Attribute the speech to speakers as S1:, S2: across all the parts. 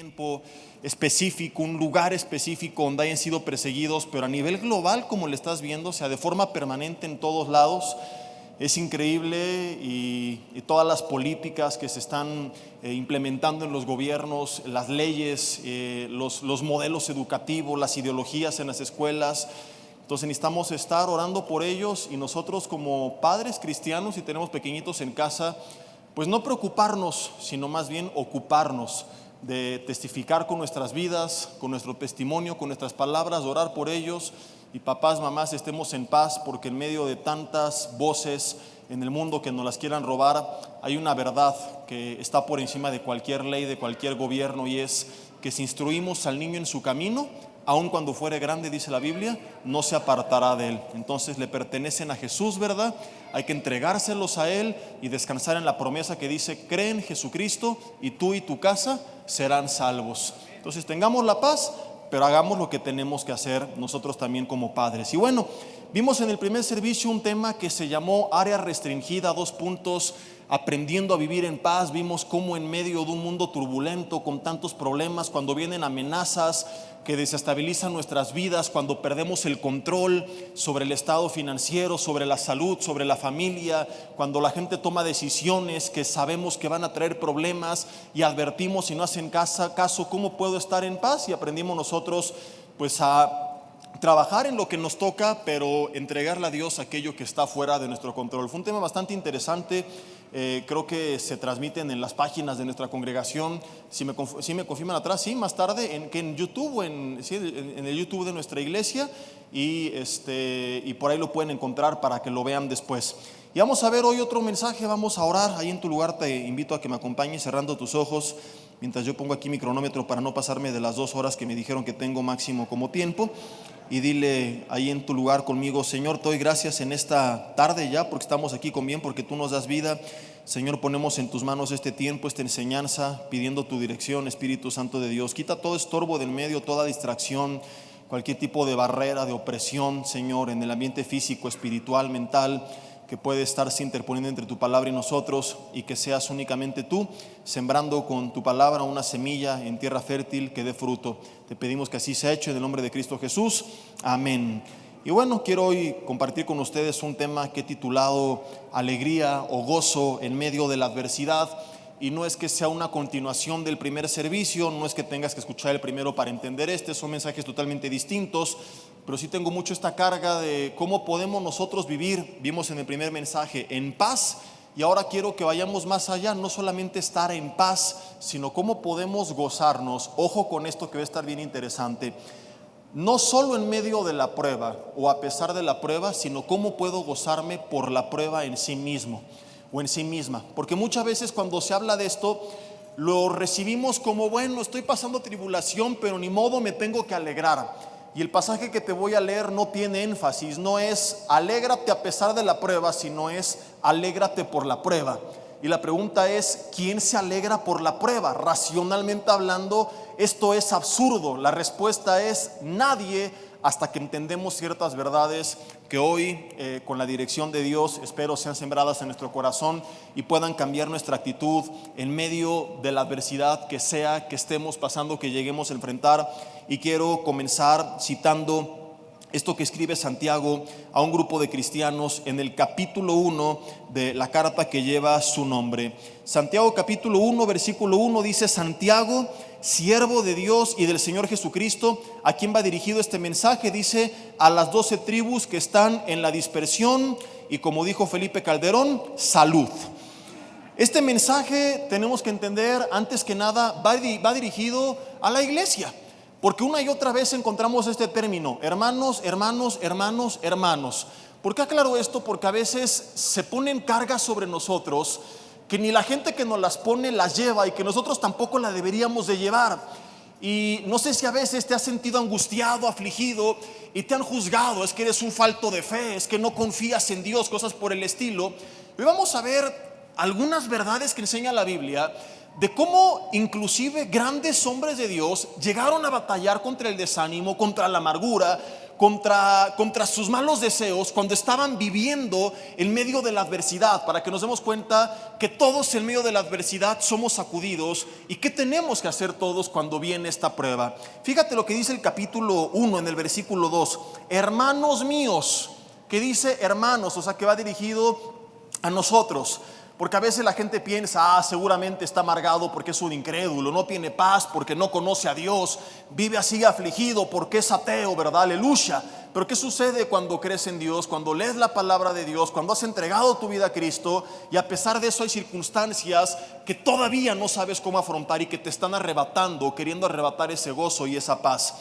S1: tiempo específico, un lugar específico donde hayan sido perseguidos, pero a nivel global, como le estás viendo, o sea, de forma permanente en todos lados. Es increíble y todas las políticas que se están implementando en los gobiernos, las leyes, los modelos educativos, las ideologías en las escuelas. Entonces necesitamos estar orando por ellos, y nosotros como padres cristianos, si tenemos pequeñitos en casa, pues no preocuparnos, sino más bien ocuparnos de testificar con nuestras vidas, con nuestro testimonio, con nuestras palabras, orar por ellos. Y papás, mamás, estemos en paz, porque en medio de tantas voces en el mundo que nos las quieran robar, hay una verdad que está por encima de cualquier ley, de cualquier gobierno, y es que si instruimos al niño en su camino, aun cuando fuere grande, dice la Biblia, no se apartará de él. Entonces le pertenecen a Jesús, ¿verdad? Hay que entregárselos a Él y descansar en la promesa que dice: cree en Jesucristo y tú y tu casa serán salvos. Entonces tengamos la paz, pero hagamos lo que tenemos que hacer nosotros también como padres. Y bueno, vimos en el primer servicio un tema que se llamó área restringida, 2 puntos, aprendiendo a vivir en paz. Vimos cómo en medio de un mundo turbulento, con tantos problemas, cuando vienen amenazas que desestabilizan nuestras vidas, cuando perdemos el control sobre el estado financiero, sobre la salud, sobre la familia, cuando la gente toma decisiones que sabemos que van a traer problemas y advertimos y no hacen caso, ¿cómo puedo estar en paz? Y aprendimos nosotros pues a trabajar en lo que nos toca, pero entregarle a Dios aquello que está fuera de nuestro control. Fue un tema bastante interesante. Creo que se transmiten en las páginas de nuestra congregación. Si me confirman atrás, sí, más tarde en YouTube, o en el YouTube de nuestra iglesia, y por ahí lo pueden encontrar para que lo vean después. Y vamos a ver hoy otro mensaje. Vamos a orar. Ahí en tu lugar te invito a que me acompañes cerrando tus ojos, mientras yo pongo aquí mi cronómetro para no pasarme de las 2 horas que me dijeron que tengo máximo como tiempo. Y dile ahí en tu lugar conmigo: Señor, te doy gracias en esta tarde ya, porque estamos aquí con bien, porque tú nos das vida. Señor, ponemos en tus manos este tiempo, esta enseñanza, pidiendo tu dirección, Espíritu Santo de Dios. Quita todo estorbo del medio, toda distracción, cualquier tipo de barrera, de opresión, Señor, en el ambiente físico, espiritual, mental, que puede estarse interponiendo entre tu palabra y nosotros, y que seas únicamente tú sembrando con tu palabra una semilla en tierra fértil que dé fruto. Te pedimos que así sea hecho en el nombre de Cristo Jesús. Amén. Y bueno, quiero hoy compartir con ustedes un tema que he titulado Alegría o gozo en medio de la adversidad. Y no es que sea una continuación del primer servicio, no es que tengas que escuchar el primero para entender son mensajes totalmente distintos, pero sí tengo mucho esta carga de cómo podemos nosotros vivir. Vimos en el primer mensaje en paz, y ahora quiero que vayamos más allá, no solamente estar en paz, sino cómo podemos gozarnos. Ojo con esto, que va a estar bien interesante. No solo en medio de la prueba o a pesar de la prueba, sino cómo puedo gozarme por la prueba en sí mismo o en sí misma. Porque muchas veces cuando se habla de esto, lo recibimos como: bueno, estoy pasando tribulación, pero ni modo, me tengo que alegrar. Y el pasaje que te voy a leer no tiene énfasis, no es alégrate a pesar de la prueba, sino es alégrate por la prueba. Y la pregunta es: ¿quién se alegra por la prueba? Racionalmente hablando, esto es absurdo. La respuesta es nadie, hasta que entendemos ciertas verdades que hoy, con la dirección de Dios, espero sean sembradas en nuestro corazón y puedan cambiar nuestra actitud en medio de la adversidad que sea que estemos pasando, que lleguemos a enfrentar. Y quiero comenzar citando esto que escribe Santiago a un grupo de cristianos en el capítulo 1 de la carta que lleva su nombre. Santiago capítulo 1 versículo 1 dice: Santiago, siervo de Dios y del Señor Jesucristo, ¿a quién va dirigido este mensaje? Dice: a las 12 tribus que están en la dispersión, y como dijo Felipe Calderón, salud. Este mensaje, tenemos que entender, antes que nada, va dirigido a la iglesia. Porque una y otra vez encontramos este término: hermanos, hermanos, hermanos, hermanos. ¿Por qué aclaro esto? Porque a veces se ponen cargas sobre nosotros que ni la gente que nos las pone las lleva, y que nosotros tampoco la deberíamos de llevar. Y no sé si a veces te has sentido angustiado, afligido, y te han juzgado: es que eres un falto de fe, es que no confías en Dios, cosas por el estilo. Hoy vamos a ver algunas verdades que enseña la Biblia de cómo inclusive grandes hombres de Dios llegaron a batallar contra el desánimo, contra la amargura, contra sus malos deseos cuando estaban viviendo en medio de la adversidad, para que nos demos cuenta que todos en medio de la adversidad somos sacudidos y qué tenemos que hacer todos cuando viene esta prueba. Fíjate lo que dice el capítulo 1 en el versículo 2: hermanos míos, que dice hermanos, o sea que va dirigido a nosotros. Porque a veces la gente piensa, seguramente está amargado porque es un incrédulo, no tiene paz porque no conoce a Dios, vive así afligido porque es ateo, ¿verdad? Aleluya. Pero ¿qué sucede cuando crees en Dios, cuando lees la palabra de Dios, cuando has entregado tu vida a Cristo y a pesar de eso hay circunstancias que todavía no sabes cómo afrontar y que te están arrebatando, queriendo arrebatar ese gozo y esa paz?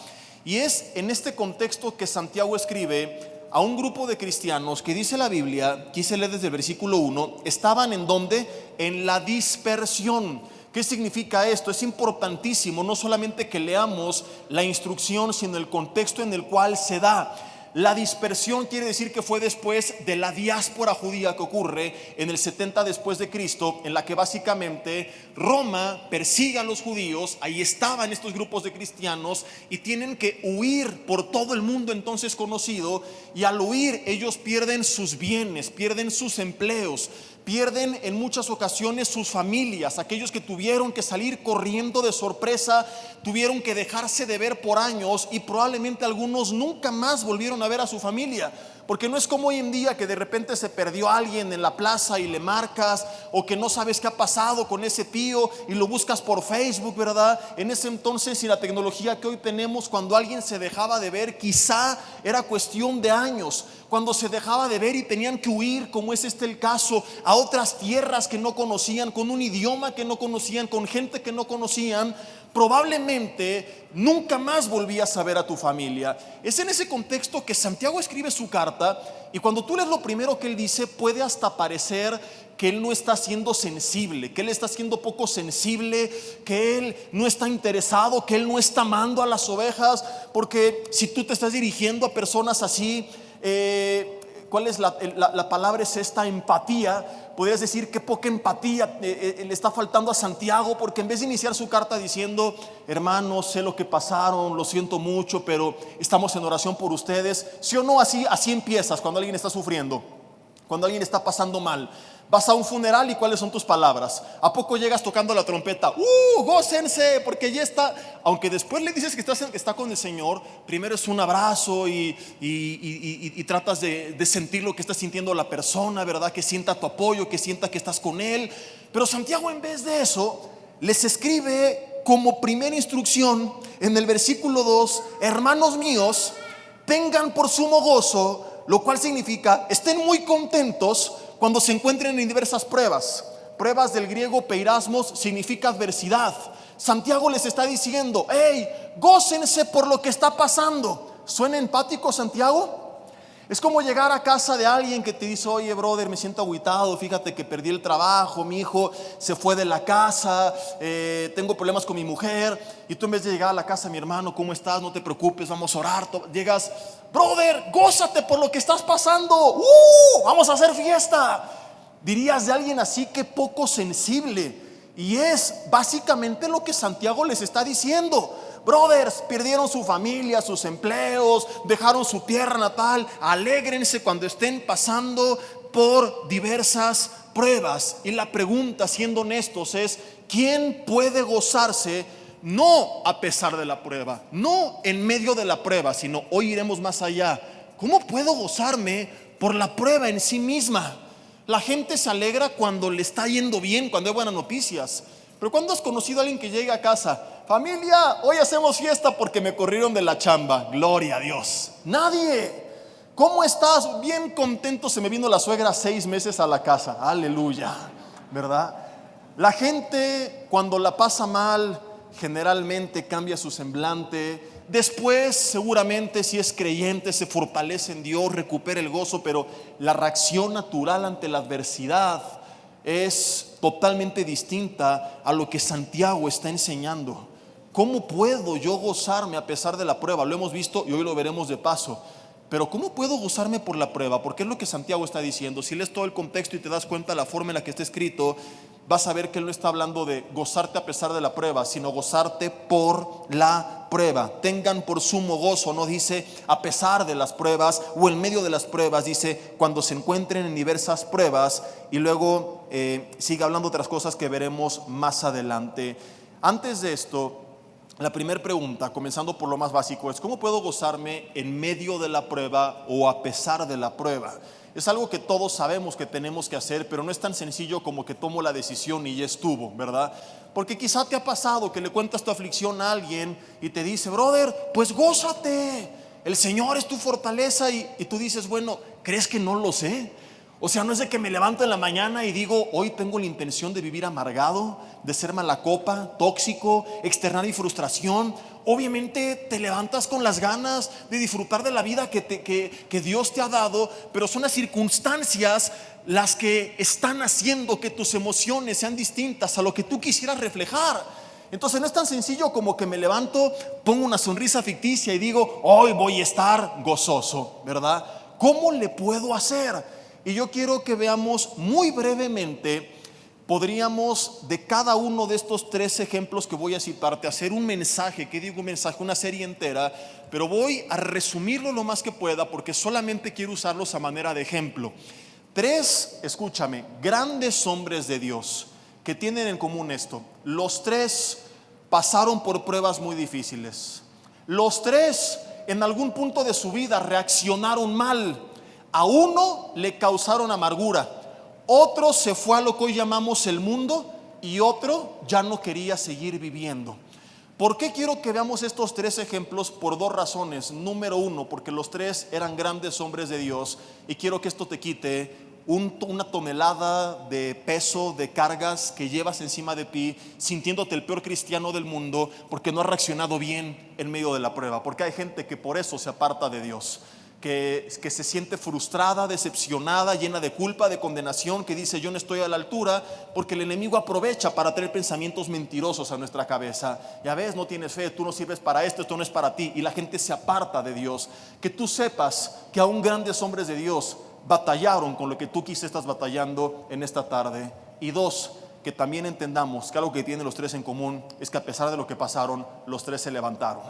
S1: Y es en este contexto que Santiago escribe a un grupo de cristianos que dice la Biblia, quise leer desde el versículo 1, estaban en donde, en la dispersión. ¿Qué significa esto? Es importantísimo no solamente que leamos la instrucción, sino el contexto en el cual se da. La dispersión quiere decir que fue después de la diáspora judía que ocurre en el 70 después de Cristo, en la que básicamente Roma persigue a los judíos. Ahí estaban estos grupos de cristianos y tienen que huir por todo el mundo entonces conocido, y al huir ellos pierden sus bienes, pierden sus empleos, pierden en muchas ocasiones sus familias. Aquellos que tuvieron que salir corriendo de sorpresa, tuvieron que dejarse de ver por años y probablemente algunos nunca más volvieron a ver a su familia. Porque no es como hoy en día que de repente se perdió alguien en la plaza y le marcas, o que no sabes qué ha pasado con ese tío y lo buscas por Facebook, ¿verdad? En ese entonces, y la tecnología que hoy tenemos, cuando alguien se dejaba de ver, quizá era cuestión de años. Cuando se dejaba de ver y tenían que huir, como es el caso, a otras tierras que no conocían, con un idioma que no conocían, con gente que no conocían, probablemente nunca más volvías a ver a tu familia. Es en ese contexto que Santiago escribe su carta, y cuando tú lees lo primero que él dice, puede hasta parecer que él no está siendo sensible, que él está siendo poco sensible, que él no está interesado, que él no está amando a las ovejas. Porque si tú te estás dirigiendo a personas así, ¿cuál es la palabra? Es esta empatía. Podrías decir que poca empatía le está faltando a Santiago, porque en vez de iniciar su carta diciendo: hermanos, sé lo que pasaron, lo siento mucho, pero estamos en oración por ustedes. ¿Sí o no? Así empiezas cuando alguien está sufriendo, cuando alguien está pasando mal. Vas a un funeral y ¿cuáles son tus palabras? ¿A poco llegas tocando la trompeta? Gócense, porque ya está. Aunque después le dices que está con el Señor, primero es un abrazo y tratas de sentir lo que está sintiendo la persona, ¿verdad? Que sienta tu apoyo, que sienta que estás con él. Pero Santiago, en vez de eso, les escribe como primera instrucción en el versículo 2: hermanos míos, tengan por sumo gozo, lo cual significa estén muy contentos cuando se encuentren en diversas pruebas. Pruebas del griego peirasmos significa adversidad. Santiago les está diciendo: hey, gócense por lo que está pasando. ¿Suena empático Santiago? Es como llegar a casa de alguien que te dice: oye brother, me siento agüitado, fíjate que perdí el trabajo, mi hijo se fue de la casa, tengo problemas con mi mujer. Y tú, en vez de llegar a la casa: mi hermano, ¿cómo estás? No te preocupes, vamos a orar. Llegas: brother, gózate por lo que estás pasando, vamos a hacer fiesta. Dirías de alguien así que poco sensible. Y es básicamente lo que Santiago les está diciendo. Brothers, perdieron su familia, sus empleos, dejaron su tierra natal. Alégrense cuando estén pasando por diversas pruebas. Y la pregunta, siendo honestos, es: ¿quién puede gozarse? No a pesar de la prueba, no en medio de la prueba, sino hoy iremos más allá. ¿Cómo puedo gozarme por la prueba en sí misma? La gente se alegra cuando le está yendo bien, cuando hay buenas noticias. Pero ¿cuándo has conocido a alguien que llega a casa: familia, hoy hacemos fiesta porque me corrieron de la chamba? Gloria a Dios. Nadie. ¿Cómo estás? Bien contento, se me vino la suegra 6 meses a la casa. Aleluya, ¿verdad? La gente, cuando la pasa mal, generalmente cambia su semblante. Después, seguramente, si es creyente, se fortalece en Dios, recupera el gozo. Pero la reacción natural ante la adversidad es totalmente distinta a lo que Santiago está enseñando. ¿Cómo puedo yo gozarme a pesar de la prueba? Lo hemos visto y hoy lo veremos de paso. Pero ¿cómo puedo gozarme por la prueba? Porque es lo que Santiago está diciendo. Si lees todo el contexto y te das cuenta de la forma en la que está escrito, vas a ver que él no está hablando de gozarte a pesar de la prueba, sino gozarte por la prueba. Tengan por sumo gozo, no dice a pesar de las pruebas o en medio de las pruebas, dice cuando se encuentren en diversas pruebas, y luego sigue hablando otras cosas que veremos más adelante. Antes de esto, la primera pregunta, comenzando por lo más básico, es ¿cómo puedo gozarme en medio de la prueba o a pesar de la prueba? Es algo que todos sabemos que tenemos que hacer, pero no es tan sencillo como que tomo la decisión y ya estuvo, ¿verdad? Porque quizá te ha pasado que le cuentas tu aflicción a alguien y te dice, brother, pues gózate, el Señor es tu fortaleza, y tú dices, bueno, ¿crees que no lo sé? O sea, no es de que me levanto en la mañana y digo, hoy tengo la intención de vivir amargado, de ser mala copa, tóxico, externar mi frustración. Obviamente te levantas con las ganas de disfrutar de la vida que Dios te ha dado, pero son las circunstancias las que están haciendo que tus emociones sean distintas a lo que tú quisieras reflejar. Entonces no es tan sencillo como que me levanto, pongo una sonrisa ficticia y digo, hoy voy a estar gozoso, ¿verdad? ¿Cómo le puedo hacer? Y yo quiero que veamos muy brevemente, podríamos de cada uno de estos 3 ejemplos que voy a citarte hacer un mensaje, ¿qué digo un mensaje? Una serie entera, pero voy a resumirlo lo más que pueda porque solamente quiero usarlos a manera de ejemplo. 3, escúchame, grandes hombres de Dios que tienen en común esto. Los 3 pasaron por pruebas muy difíciles. Los 3 en algún punto de su vida reaccionaron mal. A uno le causaron amargura, otro se fue a lo que hoy llamamos el mundo y otro ya no quería seguir viviendo. ¿Por qué quiero que veamos estos 3 ejemplos? Por 2 razones. Número 1, porque los 3 eran grandes hombres de Dios y quiero que esto te quite una tonelada de peso, de cargas que llevas encima de ti, sintiéndote el peor cristiano del mundo porque no has reaccionado bien en medio de la prueba. Porque hay gente que por eso se aparta de Dios, que se siente frustrada, decepcionada, llena de culpa, de condenación, que dice yo no estoy a la altura, porque el enemigo aprovecha para traer pensamientos mentirosos a nuestra cabeza. Ya ves, no tienes fe, tú no sirves para esto no es para ti, y la gente se aparta de Dios. Que tú sepas que aún grandes hombres de Dios batallaron con lo que tú quizás estás batallando en esta tarde. Y 2, que también entendamos que algo que tienen los 3 en común es que a pesar de lo que pasaron, los 3 se levantaron.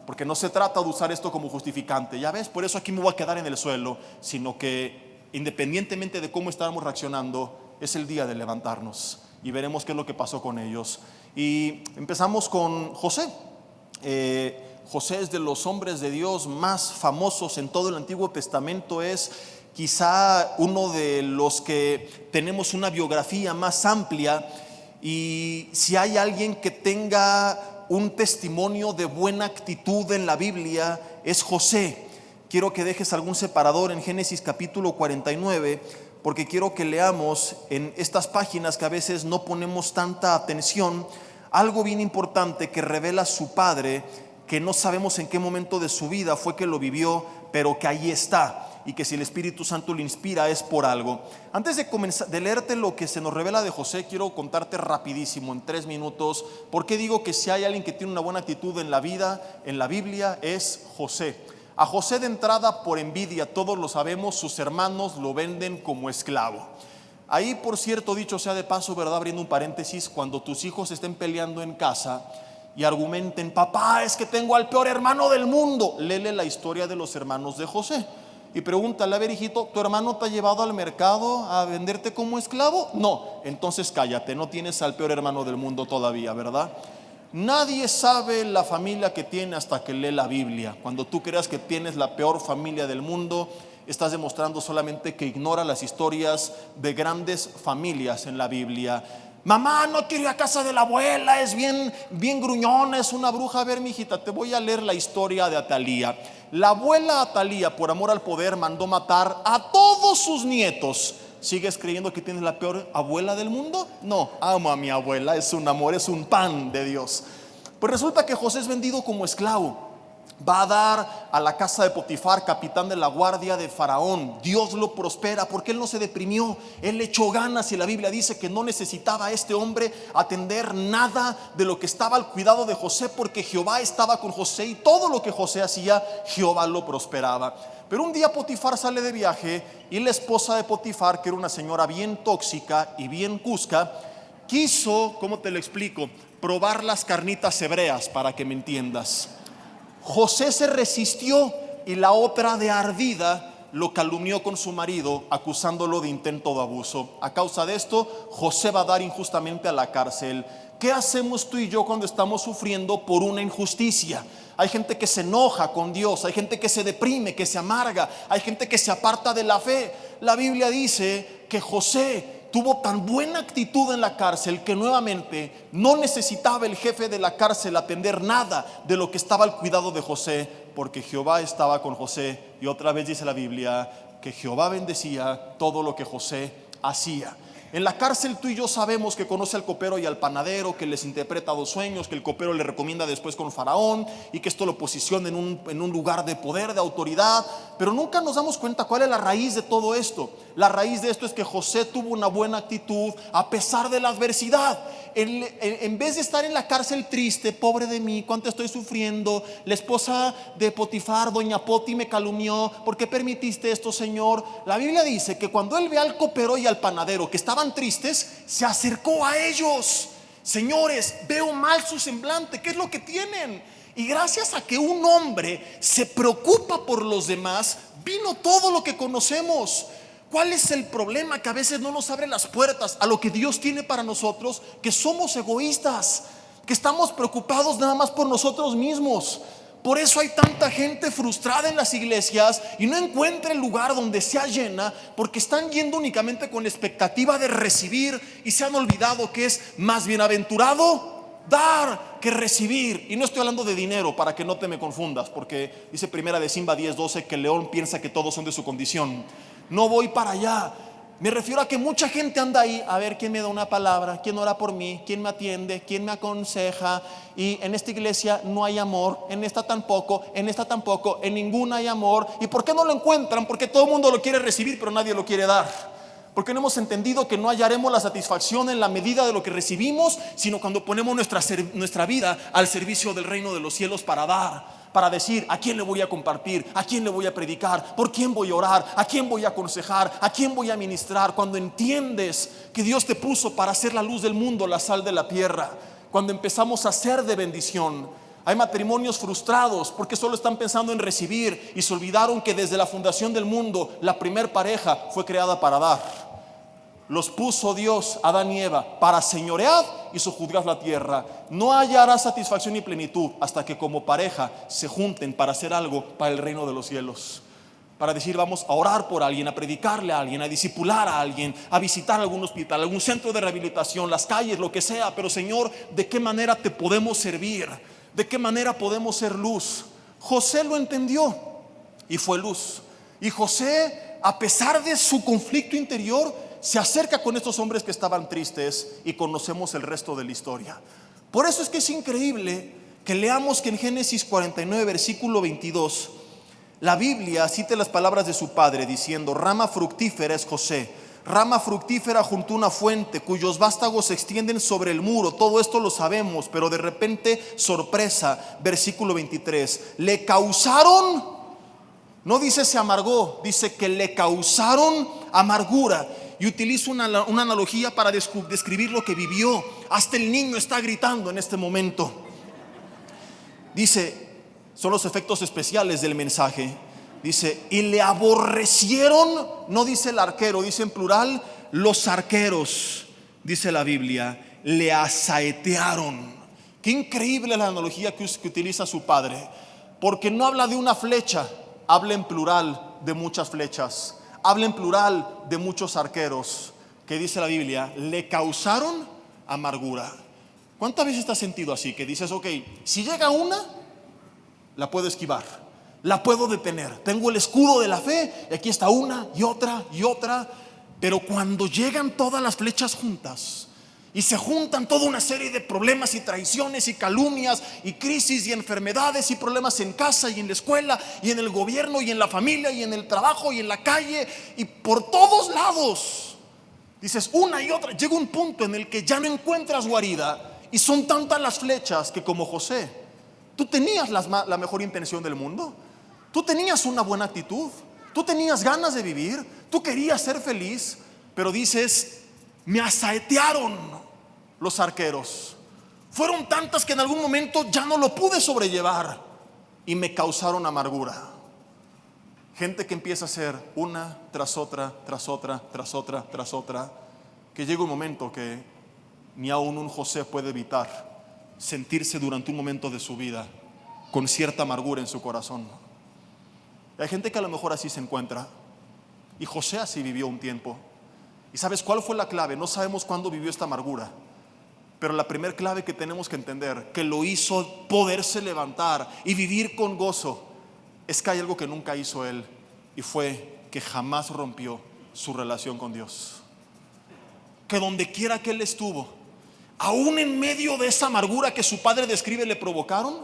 S1: Porque no se trata de usar esto como justificante, ya ves, por eso aquí me voy a quedar en el suelo, sino que independientemente de cómo estábamos reaccionando, es el día de levantarnos y veremos qué es lo que pasó con ellos. Y empezamos con José. José es de los hombres de Dios más famosos en todo el Antiguo Testamento, es quizá uno de los que tenemos una biografía más amplia, y si hay alguien que tenga un testimonio de buena actitud en la Biblia, es José. Quiero que dejes algún separador en Génesis capítulo 49, porque quiero que leamos en estas páginas que a veces no ponemos tanta atención, algo bien importante que revela su padre, que no sabemos en qué momento de su vida fue que lo vivió, pero que ahí está, y que si el Espíritu Santo lo inspira es por algo. Antes de comenzar, de leerte lo que se nos revela de José, quiero contarte rapidísimo en 3 minutos por qué digo que si hay alguien que tiene una buena actitud en la vida, en la Biblia, es José. A José de entrada, por envidia, todos lo sabemos, sus hermanos lo venden como esclavo. Ahí, por cierto, dicho sea de paso, ¿verdad? Abriendo un paréntesis, cuando tus hijos estén peleando en casa y argumenten, papá, es que tengo al peor hermano del mundo, léele la historia de los hermanos de José y pregúntale, a ver, hijito, ¿tu hermano te ha llevado al mercado a venderte como esclavo? No, entonces cállate, no tienes al peor hermano del mundo todavía, ¿verdad? Nadie sabe la familia que tiene hasta que lee la Biblia. Cuando tú creas que tienes la peor familia del mundo, estás demostrando solamente que ignora las historias de grandes familias en la Biblia. Mamá, no quiero ir a casa de la abuela, es bien gruñona, es una bruja. A ver, mijita, te voy a leer la historia de Atalía. La abuela Atalía, por amor al poder, mandó matar a todos sus nietos. ¿Sigues creyendo que tienes la peor abuela del mundo? No, amo a mi abuela, es un amor, es un pan de Dios. Pues resulta que José es vendido como esclavo. va a dar a la casa de Potifar, capitán de la guardia de Faraón. Dios lo prospera porque él no se deprimió, él le echó ganas, y la Biblia dice que no necesitaba a este hombre atender nada de lo que estaba al cuidado de José, porque Jehová estaba con José y todo lo que José hacía, Jehová lo prosperaba. Pero un día Potifar sale de viaje y la esposa de Potifar, que era una señora bien tóxica y bien cusca, quiso, ¿cómo te lo explico?, probar las carnitas hebreas, para que me entiendas. José se resistió y la otra, de ardida, lo calumnió con su marido, acusándolo de intento de abuso. A causa de esto, José va a dar injustamente a la cárcel. ¿Qué hacemos tú y yo cuando estamos sufriendo por una injusticia? Hay gente que se enoja con Dios, hay gente que se deprime, que se amarga, hay gente que se aparta de la fe. La Biblia dice que José tuvo tan buena actitud en la cárcel que nuevamente no necesitaba el jefe de la cárcel atender nada de lo que estaba al cuidado de José, porque Jehová estaba con José. Y otra vez dice la Biblia que Jehová bendecía todo lo que José hacía. En la cárcel tú y yo sabemos que conoce al copero y al panadero, que les interpreta 2 sueños, que el copero le recomienda después con Faraón, y que esto lo posiciona en un lugar de poder, de autoridad. Pero nunca nos damos cuenta cuál es la raíz de todo esto. La raíz de esto es que José tuvo una buena actitud a pesar de la adversidad. En vez de estar en la cárcel triste, pobre de mí, cuánto estoy sufriendo, la esposa de Potifar, doña Poti, me calumnió, ¿por qué permitiste esto, Señor? La Biblia dice que cuando él ve al copero y al panadero que estaban tristes, se acercó a ellos. Señores, veo mal su semblante, ¿qué es lo que tienen? Y gracias a que un hombre se preocupa por los demás, vino todo lo que conocemos. ¿Cuál es el problema? Que a veces no nos abre las puertas a lo que Dios tiene para nosotros, que somos egoístas, que estamos preocupados nada más por nosotros mismos. Por eso hay tanta gente frustrada en las iglesias y no encuentra el lugar donde sea llena, porque están yendo únicamente con la expectativa de recibir y se han olvidado que es más bienaventurado dar que recibir. Y no estoy hablando de dinero, para que no te me confundas, porque dice primera de Simba 10:12 que el león piensa que todos son de su condición. No voy para allá. Me refiero a que mucha gente anda ahí, a ver quién me da una palabra, quién ora por mí, quién me atiende, quién me aconseja. Y en esta iglesia no hay amor, en esta tampoco, en ninguna hay amor. ¿Y por qué no lo encuentran? Porque todo el mundo lo quiere recibir, pero nadie lo quiere dar. Porque no hemos entendido que no hallaremos la satisfacción en la medida de lo que recibimos, sino cuando ponemos nuestra vida al servicio del reino de los cielos para dar. Para decir a quién le voy a compartir, a quién le voy a predicar, por quién voy a orar, a quién voy a aconsejar, a quién voy a ministrar. Cuando entiendes que Dios te puso para ser la luz del mundo, la sal de la tierra, cuando empezamos a ser de bendición. Hay matrimonios frustrados porque solo están pensando en recibir y se olvidaron que desde la fundación del mundo la primer pareja fue creada para dar. Los puso Dios, Adán y Eva, para señorear y sojuzgar la tierra. No hallará satisfacción ni plenitud hasta que como pareja se junten para hacer algo para el reino de los cielos. Para decir, vamos a orar por alguien, a predicarle a alguien, a discipular a alguien, a visitar algún hospital, algún centro de rehabilitación, las calles, lo que sea. Pero Señor, ¿de qué manera te podemos servir? ¿De qué manera podemos ser luz? José lo entendió y fue luz. Y José, a pesar de su conflicto interior, se acerca con estos hombres que estaban tristes, y conocemos el resto de la historia. Por eso es que es increíble que leamos que en Génesis 49 versículo 22 la Biblia cita las palabras de su padre diciendo: rama fructífera es José, rama fructífera junto a una fuente, cuyos vástagos se extienden sobre el muro. Todo esto lo sabemos, pero de repente, sorpresa, versículo 23, le causaron, no dice se amargó, dice que le causaron amargura. Y utilizo una analogía para describir lo que vivió. Hasta el niño está gritando en este momento. Dice, son los efectos especiales del mensaje. Dice, y le aborrecieron, no dice el arquero, dice en plural, los arqueros, dice la Biblia, le asaetearon. Qué increíble la analogía que utiliza su padre, porque no habla de una flecha, habla en plural de muchas flechas. Habla en plural de muchos arqueros, que dice la Biblia, le causaron amargura. ¿Cuántas veces te has sentido así? Que dices, ok, si llega una, la puedo esquivar, la puedo detener. Tengo el escudo de la fe y aquí está una y otra y otra. Pero cuando llegan todas las flechas juntas Y se juntan toda una serie de problemas y traiciones y calumnias y crisis y enfermedades y problemas en casa y en la escuela y en el gobierno y en la familia y en el trabajo y en la calle y por todos lados. Dices una y otra, llega un punto en el que ya no encuentras guarida y son tantas las flechas que, como José, tú tenías la mejor intención del mundo, tú tenías una buena actitud, tú tenías ganas de vivir, tú querías ser feliz, pero dices, me asaetearon los arqueros. Fueron tantas que en algún momento ya no lo pude sobrellevar y me causaron amargura. Gente que empieza a hacer una tras otra, tras otra, tras otra, tras otra, que llega un momento que ni aún un José puede evitar sentirse durante un momento de su vida con cierta amargura en su corazón. Hay gente que a lo mejor así se encuentra, y José así vivió un tiempo. ¿Y sabes cuál fue la clave? No sabemos cuándo vivió esta amargura, pero la primera clave que tenemos que entender, que lo hizo poderse levantar y vivir con gozo, es que hay algo que nunca hizo él, y fue que jamás rompió su relación con Dios. Que donde quiera que él estuvo, aún en medio de esa amargura que su padre describe le provocaron,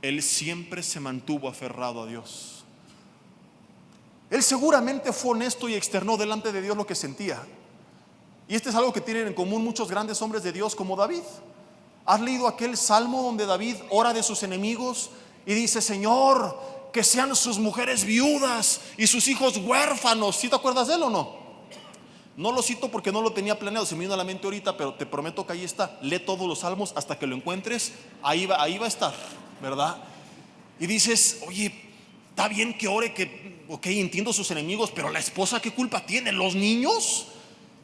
S1: él siempre se mantuvo aferrado a Dios. Él seguramente fue honesto y externó delante de Dios lo que sentía. Y este es algo que tienen en común muchos grandes hombres de Dios como David. ¿Has leído aquel salmo donde David ora de sus enemigos y dice: Señor, que sean sus mujeres viudas y sus hijos huérfanos? ¿Sí te acuerdas de él o no? No lo cito porque no lo tenía planeado, se me vino a la mente ahorita, pero te prometo que ahí está. Lee todos los salmos hasta que lo encuentres, ahí va a estar, ¿verdad? Y dices, oye, está bien que ore, que ok, entiendo sus enemigos, pero la esposa, ¿qué culpa tiene? ¿Los niños?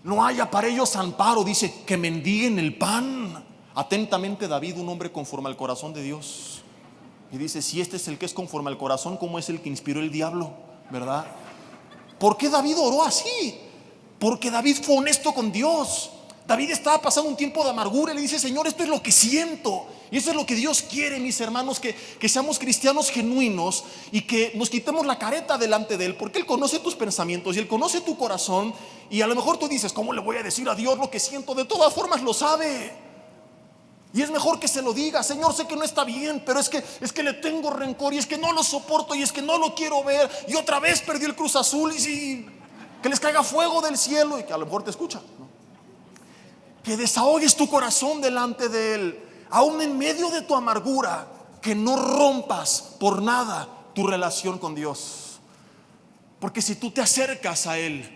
S1: No haya para ellos amparo, dice, que mendiguen el pan. Atentamente David, un hombre conforme al corazón de Dios. Y dice, si este es el que es conforme al corazón, ¿cómo es el que inspiró el diablo? ¿Verdad? ¿Por qué David oró así? Porque David fue honesto con Dios. David estaba pasando un tiempo de amargura y le dice, Señor, esto es lo que siento. Y eso es lo que Dios quiere, mis hermanos, que seamos cristianos genuinos y que nos quitemos la careta delante de Él, porque Él conoce tus pensamientos y Él conoce tu corazón. Y a lo mejor tú dices, ¿cómo le voy a decir a Dios lo que siento? De todas formas lo sabe. Y es mejor que se lo diga, Señor, sé que no está bien, pero es que le tengo rencor y es que no lo soporto y es que no lo quiero ver. Y otra vez perdió el Cruz Azul y que les caiga fuego del cielo, y que a lo mejor te escucha, ¿no? Que desahogues tu corazón delante de Él, aún en medio de tu amargura, que no rompas por nada tu relación con Dios. Porque si tú te acercas a Él,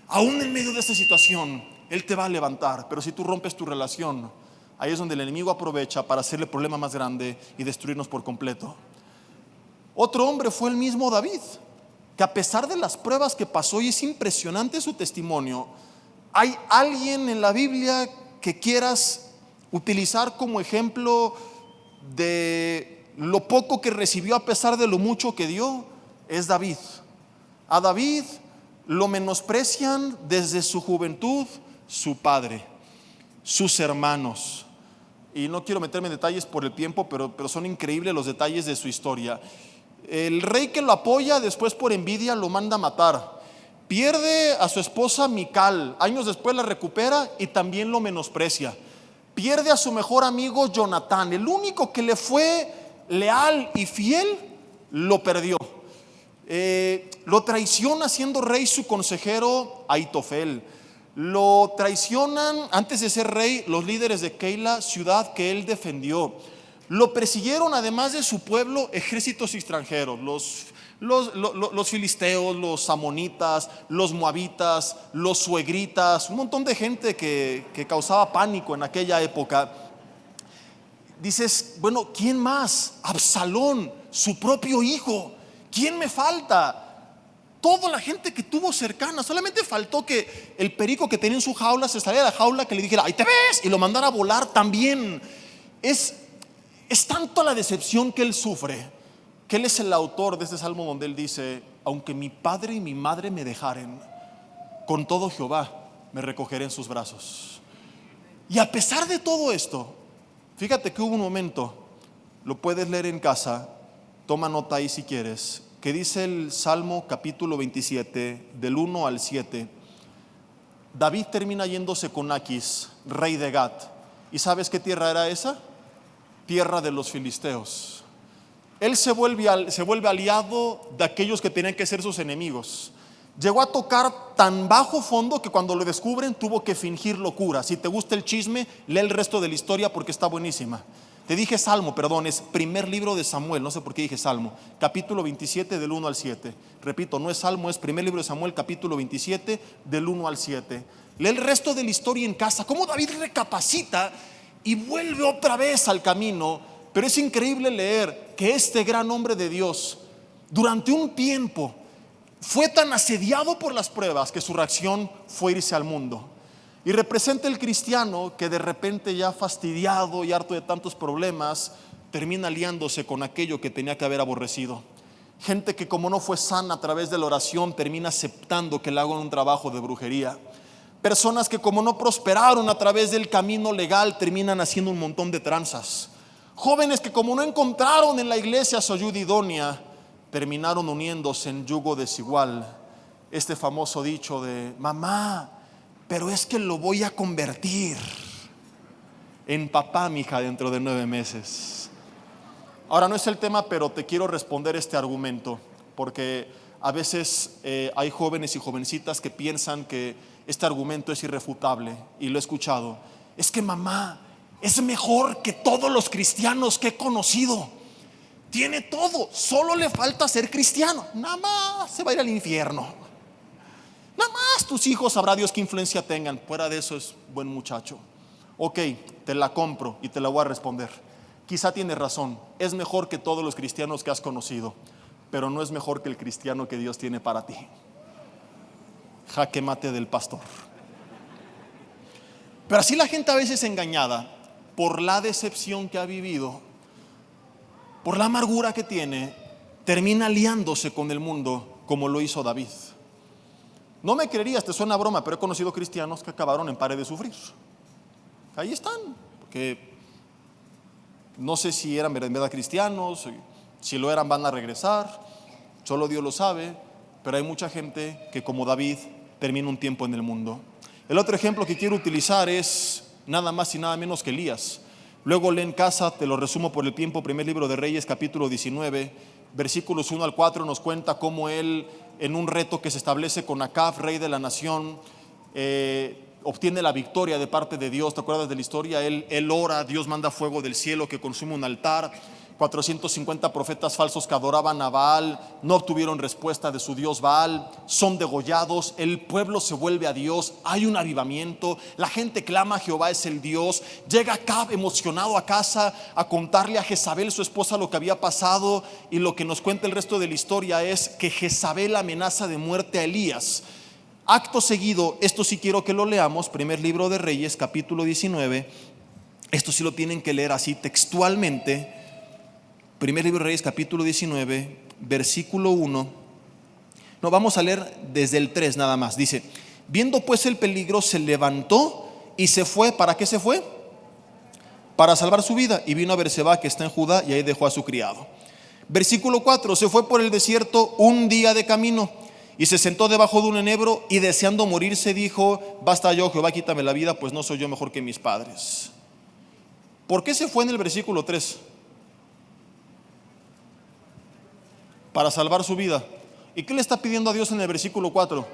S1: aún en medio de esta situación, Él te va a levantar. Pero si tú rompes tu relación, ahí es donde el enemigo aprovecha para hacerle el problema más grande y destruirnos por completo. Otro hombre fue el mismo David, que a pesar de las pruebas que pasó, y es impresionante su testimonio, ¿hay alguien en la Biblia que quieras utilizar como ejemplo de lo poco que recibió a pesar de lo mucho que dio? Es David. A David lo menosprecian desde su juventud su padre, sus hermanos. Y no quiero meterme en detalles por el tiempo, pero son increíbles los detalles de su historia. El rey que lo apoya, después por envidia lo manda a matar. Pierde a su esposa Mical, años después la recupera y también lo menosprecia. Pierde a su mejor amigo Jonatán, el único que le fue leal y fiel, lo perdió. Lo traiciona siendo rey su consejero Ahitofel. Lo traicionan antes de ser rey los líderes de Keila, ciudad que él defendió. Lo persiguieron, además de su pueblo, ejércitos extranjeros, los filisteos, los amonitas, los moabitas, los suegritas, un montón de gente que causaba pánico en aquella época. Dices, bueno, ¿quién más? Absalón, su propio hijo. ¿Quién me falta? Toda la gente que tuvo cercana. Solamente faltó que el perico que tenía en su jaula se saliera de la jaula, que le dijera, ahí te ves, y lo mandara a volar también. Es tanto la decepción que él sufre, que él es el autor de este salmo donde él dice, aunque mi padre y mi madre me dejaren, con todo Jehová me recogeré en sus brazos. Y a pesar de todo esto, fíjate que hubo un momento, lo puedes leer en casa, toma nota ahí si quieres, que dice el Salmo capítulo 27, del 1 al 7, David termina yéndose con Aquis, rey de Gat. ¿Y sabes qué tierra era esa? Tierra de los filisteos. Él se vuelve aliado de aquellos que tenían que ser sus enemigos. Llegó a tocar tan bajo fondo que cuando lo descubren tuvo que fingir locura. Si te gusta el chisme, lee el resto de la historia porque está buenísima. Te dije Salmo, perdón, es primer libro de Samuel, no sé por qué dije Salmo, capítulo 27 del 1 al 7. Repito, no es Salmo, es primer libro de Samuel, capítulo 27 del 1 al 7. Lee el resto de la historia en casa, cómo David recapacita y vuelve otra vez al camino. Pero es increíble leer que este gran hombre de Dios, durante un tiempo, fue tan asediado por las pruebas que su reacción fue irse al mundo. Y representa el cristiano que de repente, ya fastidiado y harto de tantos problemas, termina aliándose con aquello que tenía que haber aborrecido. Gente que, como no fue sana a través de la oración, termina aceptando que le hagan un trabajo de brujería. Personas que, como no prosperaron a través del camino legal, terminan haciendo un montón de tranzas. Jóvenes que, como no encontraron en la iglesia su ayuda idónea, terminaron uniéndose en yugo desigual. Este famoso dicho de: mamá, pero es que lo voy a convertir en papá, mija, dentro de 9 meses. Ahora, no es el tema, pero te quiero responder este argumento, porque a veces hay jóvenes y jovencitas que piensan que este argumento es irrefutable, y lo he escuchado. Es que mamá es mejor que todos los cristianos que he conocido. Tiene todo, solo le falta ser cristiano. Nada más se va a ir al infierno. Nada más tus hijos, sabrá Dios qué influencia tengan. Fuera de eso es buen muchacho. Ok, te la compro y te la voy a responder. Quizá tienes razón, es mejor que todos los cristianos que has conocido, pero no es mejor que el cristiano que Dios tiene para ti. Jaque mate del pastor. Pero así la gente, a veces engañada por la decepción que ha vivido, por la amargura que tiene, termina aliándose con el mundo, como lo hizo David. No me creerías, te suena broma, pero he conocido cristianos que acabaron en pared de sufrir. Ahí están, porque no sé si eran en verdad cristianos, si lo eran van a regresar, solo Dios lo sabe, pero hay mucha gente que, como David, termina un tiempo en el mundo. El otro ejemplo que quiero utilizar es nada más y nada menos que Elías. Luego lee en casa, te lo resumo por el tiempo. Primer libro de Reyes, capítulo 19, versículos 1 al 4, nos cuenta cómo él, en un reto que se establece con Acab, rey de la nación, obtiene la victoria de parte de Dios. ¿Te acuerdas de la historia? Él ora, Dios manda fuego del cielo que consume un altar. 450 profetas falsos que adoraban a Baal no obtuvieron respuesta de su Dios Baal, son degollados, el pueblo se vuelve a Dios, hay un avivamiento, la gente clama: Jehová es el Dios. Llega Acab emocionado a casa a contarle a Jezabel, su esposa, lo que había pasado, y lo que nos cuenta el resto de la historia es que Jezabel amenaza de muerte a Elías. Acto seguido, esto sí quiero que lo leamos, primer libro de Reyes, capítulo 19, esto sí lo tienen que leer así textualmente. Primer libro de Reyes, capítulo 19, versículo 1. No, vamos a leer desde el 3 nada más. Dice: viendo pues el peligro, se levantó y se fue. ¿Para qué se fue? Para salvar su vida. Y vino a Berseba, que está en Judá, y ahí dejó a su criado. Versículo 4. Se fue por el desierto un día de camino, y se sentó debajo de un enebro, y deseando morirse dijo: basta yo, Jehová, quítame la vida, pues no soy yo mejor que mis padres. ¿Por qué se fue en el versículo 3? Para salvar su vida. ¿Y qué le está pidiendo a Dios en el versículo 4?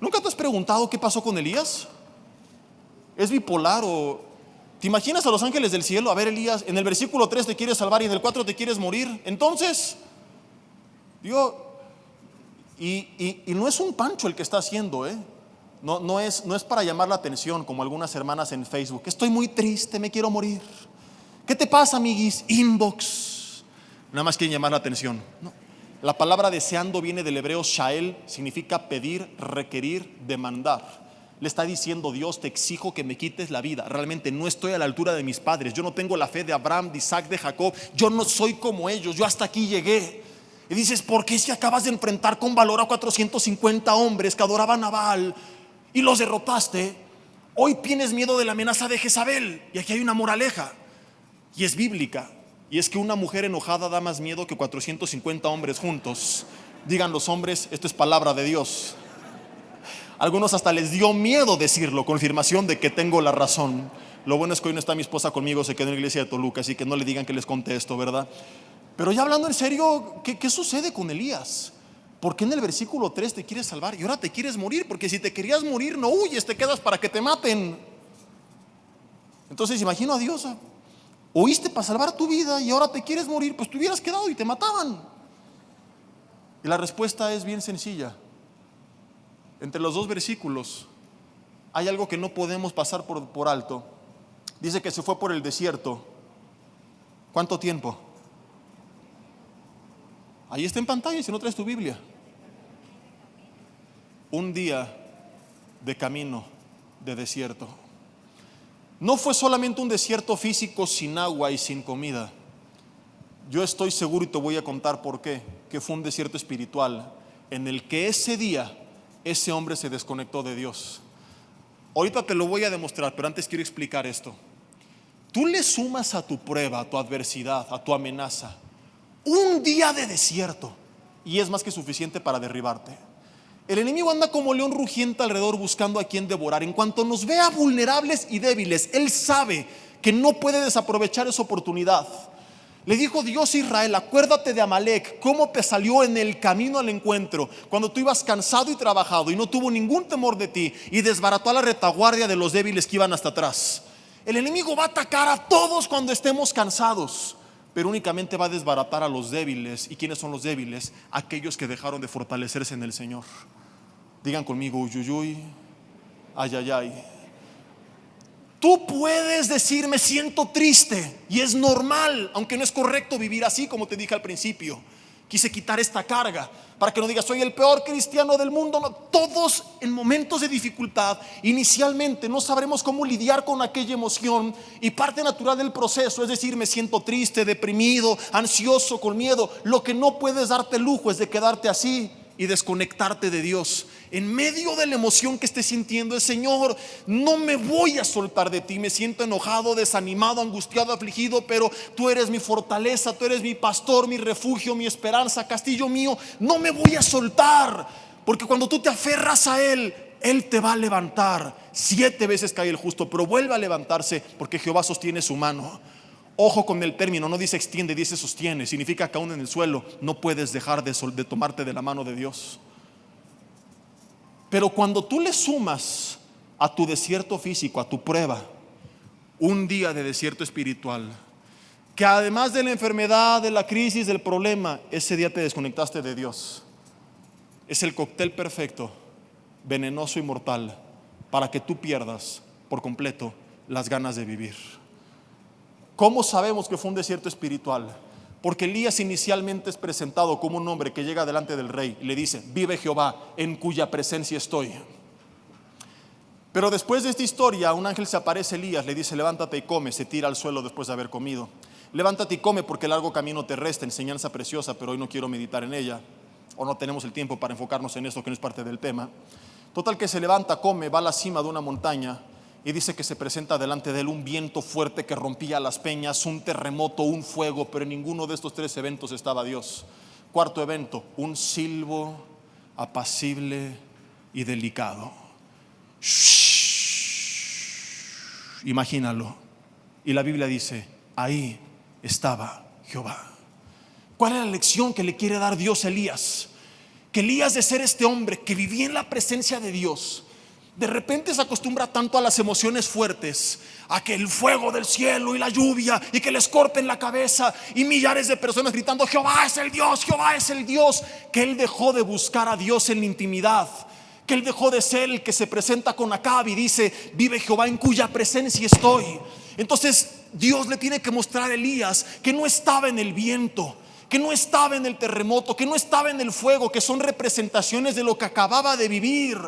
S1: ¿Nunca te has preguntado qué pasó con Elías? ¿Es bipolar o te imaginas a los ángeles del cielo? A ver, Elías, en el versículo 3 te quieres salvar y en el 4 te quieres morir. Entonces, y no es un pancho el que está haciendo, no es para llamar la atención, como algunas hermanas en Facebook: estoy muy triste, me quiero morir. ¿Qué te pasa, amiguis? Inbox. Nada más quieren llamar la atención. No. La palabra deseando viene del hebreo shael, significa pedir, requerir, demandar. Le está diciendo Dios: te exijo que me quites la vida. Realmente no estoy a la altura de mis padres. Yo no tengo la fe de Abraham, de Isaac, de Jacob. Yo no soy como ellos. Yo hasta aquí llegué. Y dices: ¿por qué si acabas de enfrentar con valor a 450 hombres que adoraban a Baal y los derrotaste? Hoy tienes miedo de la amenaza de Jezabel. Y aquí hay una moraleja, y es bíblica. Y es que una mujer enojada da más miedo que 450 hombres juntos. Digan los hombres: esto es palabra de Dios. Algunos hasta les dio miedo decirlo, confirmación de que tengo la razón. Lo bueno es que hoy no está mi esposa conmigo, se quedó en la iglesia de Toluca, así que no le digan que les conté esto, ¿verdad? Pero ya hablando en serio, ¿qué sucede con Elías? ¿Por qué en el versículo 3 te quieres salvar y ahora te quieres morir? Porque si te querías morir no huyes, te quedas para que te maten. Entonces imagino a Dios, oíste para salvar tu vida y ahora te quieres morir, pues te hubieras quedado y te mataban. Y la respuesta es bien sencilla. Entre los dos versículos hay algo que no podemos pasar por alto. Dice que se fue por el desierto. ¿Cuánto tiempo? Ahí está en pantalla si no traes tu Biblia. Un día de camino de desierto. No fue solamente un desierto físico sin agua y sin comida. Yo estoy seguro y te voy a contar por qué, que fue un desierto espiritual en el que ese día ese hombre se desconectó de Dios. Ahorita te lo voy a demostrar, pero antes quiero explicar esto. Tú le sumas a tu prueba, a tu adversidad, a tu amenaza, un día de desierto y es más que suficiente para derribarte. El enemigo anda como león rugiente alrededor buscando a quien devorar. En cuanto nos vea vulnerables y débiles, él sabe que no puede desaprovechar esa oportunidad. Le dijo Dios a Israel: acuérdate de Amalek, cómo te salió en el camino al encuentro, cuando tú ibas cansado y trabajado y no tuvo ningún temor de ti y desbarató a la retaguardia de los débiles que iban hasta atrás. El enemigo va a atacar a todos cuando estemos cansados, pero únicamente va a desbaratar a los débiles. ¿Y quiénes son los débiles? Aquellos que dejaron de fortalecerse en el Señor. Digan conmigo: uyuyuy, ay, ay, ay. Tú puedes decir me siento triste y es normal, aunque no es correcto vivir así, como te dije al principio. Quise quitar esta carga para que no digas soy el peor cristiano del mundo. No, todos en momentos de dificultad inicialmente no sabremos cómo lidiar con aquella emoción, y parte natural del proceso es decir me siento triste, deprimido, ansioso, con miedo. Lo que no puedes darte el lujo es de quedarte así y desconectarte de Dios. En medio de la emoción que estés sintiendo, el Señor, no me voy a soltar de ti. Me siento enojado, desanimado, angustiado, afligido, pero tú eres mi fortaleza, tú eres mi pastor, mi refugio, mi esperanza, castillo mío. No me voy a soltar, porque cuando tú te aferras a Él, Él te va a levantar. 7 veces cae el justo, pero vuelve a levantarse, porque Jehová sostiene su mano. Ojo con el término, no dice extiende, dice sostiene. Significa que aún en el suelo no puedes dejar de tomarte de la mano de Dios. Pero cuando tú le sumas a tu desierto físico, a tu prueba, un día de desierto espiritual, que además de la enfermedad, de la crisis, del problema, ese día te desconectaste de Dios, es el cóctel perfecto, venenoso y mortal, para que tú pierdas por completo las ganas de vivir. ¿Cómo sabemos que fue un desierto espiritual? Porque Elías inicialmente es presentado como un hombre que llega delante del rey y le dice: vive Jehová, en cuya presencia estoy. Pero después de esta historia, un ángel se aparece a Elías, le dice: levántate y come. Se tira al suelo después de haber comido. Levántate y come, porque el largo camino te resta. Enseñanza preciosa, pero hoy no quiero meditar en ella, o no tenemos el tiempo para enfocarnos en esto que no es parte del tema. Total que se levanta, come, va a la cima de una montaña y dice que se presenta delante de él un viento fuerte que rompía las peñas, un terremoto, un fuego, pero en ninguno de estos 3 eventos estaba Dios. Cuarto evento, un silbo apacible y delicado. Shhh, imagínalo. Y la Biblia dice: ahí estaba Jehová. ¿Cuál es la lección que le quiere dar Dios a Elías? Que Elías, de ser este hombre que vivía en la presencia de Dios, de repente se acostumbra tanto a las emociones fuertes, a que el fuego del cielo y la lluvia y que les corten la cabeza y millares de personas gritando Jehová es el Dios, Jehová es el Dios, que él dejó de buscar a Dios en la intimidad, que él dejó de ser el que se presenta con Acab y dice vive Jehová, en cuya presencia estoy. Entonces Dios le tiene que mostrar a Elías que no estaba en el viento, que no estaba en el terremoto, que no estaba en el fuego, que son representaciones de lo que acababa de vivir.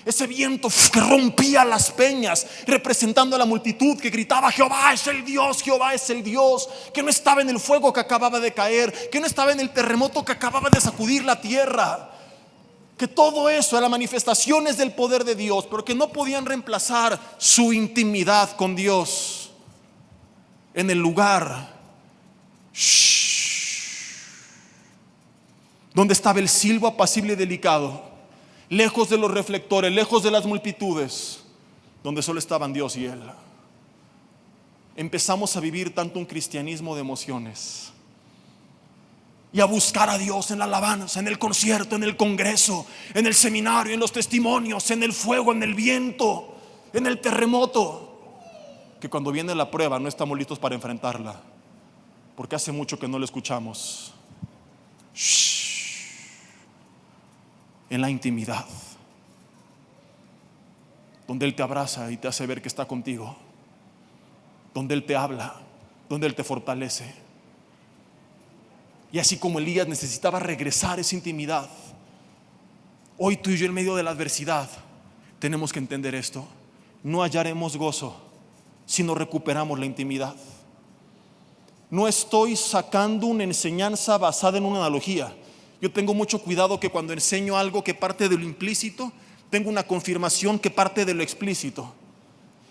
S1: Ese viento que rompía las peñas, representando a la multitud que gritaba Jehová es el Dios, Jehová es el Dios. Que no estaba en el fuego que acababa de caer, que no estaba en el terremoto que acababa de sacudir la tierra. Que todo eso eran manifestaciones del poder de Dios, pero que no podían reemplazar su intimidad con Dios en el lugar donde estaba el silbo apacible y delicado. lejos de los reflectores, lejos de las multitudes, donde solo estaban Dios y Él. Empezamos a vivir tanto un cristianismo de emociones y a buscar a Dios en la alabanza, en el concierto, en el congreso, en el seminario, en los testimonios, en el fuego, en el viento, en el terremoto, que cuando viene la prueba no estamos listos para enfrentarla, porque hace mucho que no la escuchamos. En la intimidad, donde Él te abraza y te hace ver que está contigo, donde Él te habla, donde Él te fortalece. Y así como Elías necesitaba regresar a esa intimidad, hoy tú y yo en medio de la adversidad tenemos que entender esto: no hallaremos gozo si no recuperamos la intimidad. No estoy sacando una enseñanza basada en una analogía. Yo tengo mucho cuidado que cuando enseño algo que parte de lo implícito, tengo una confirmación que parte de lo explícito.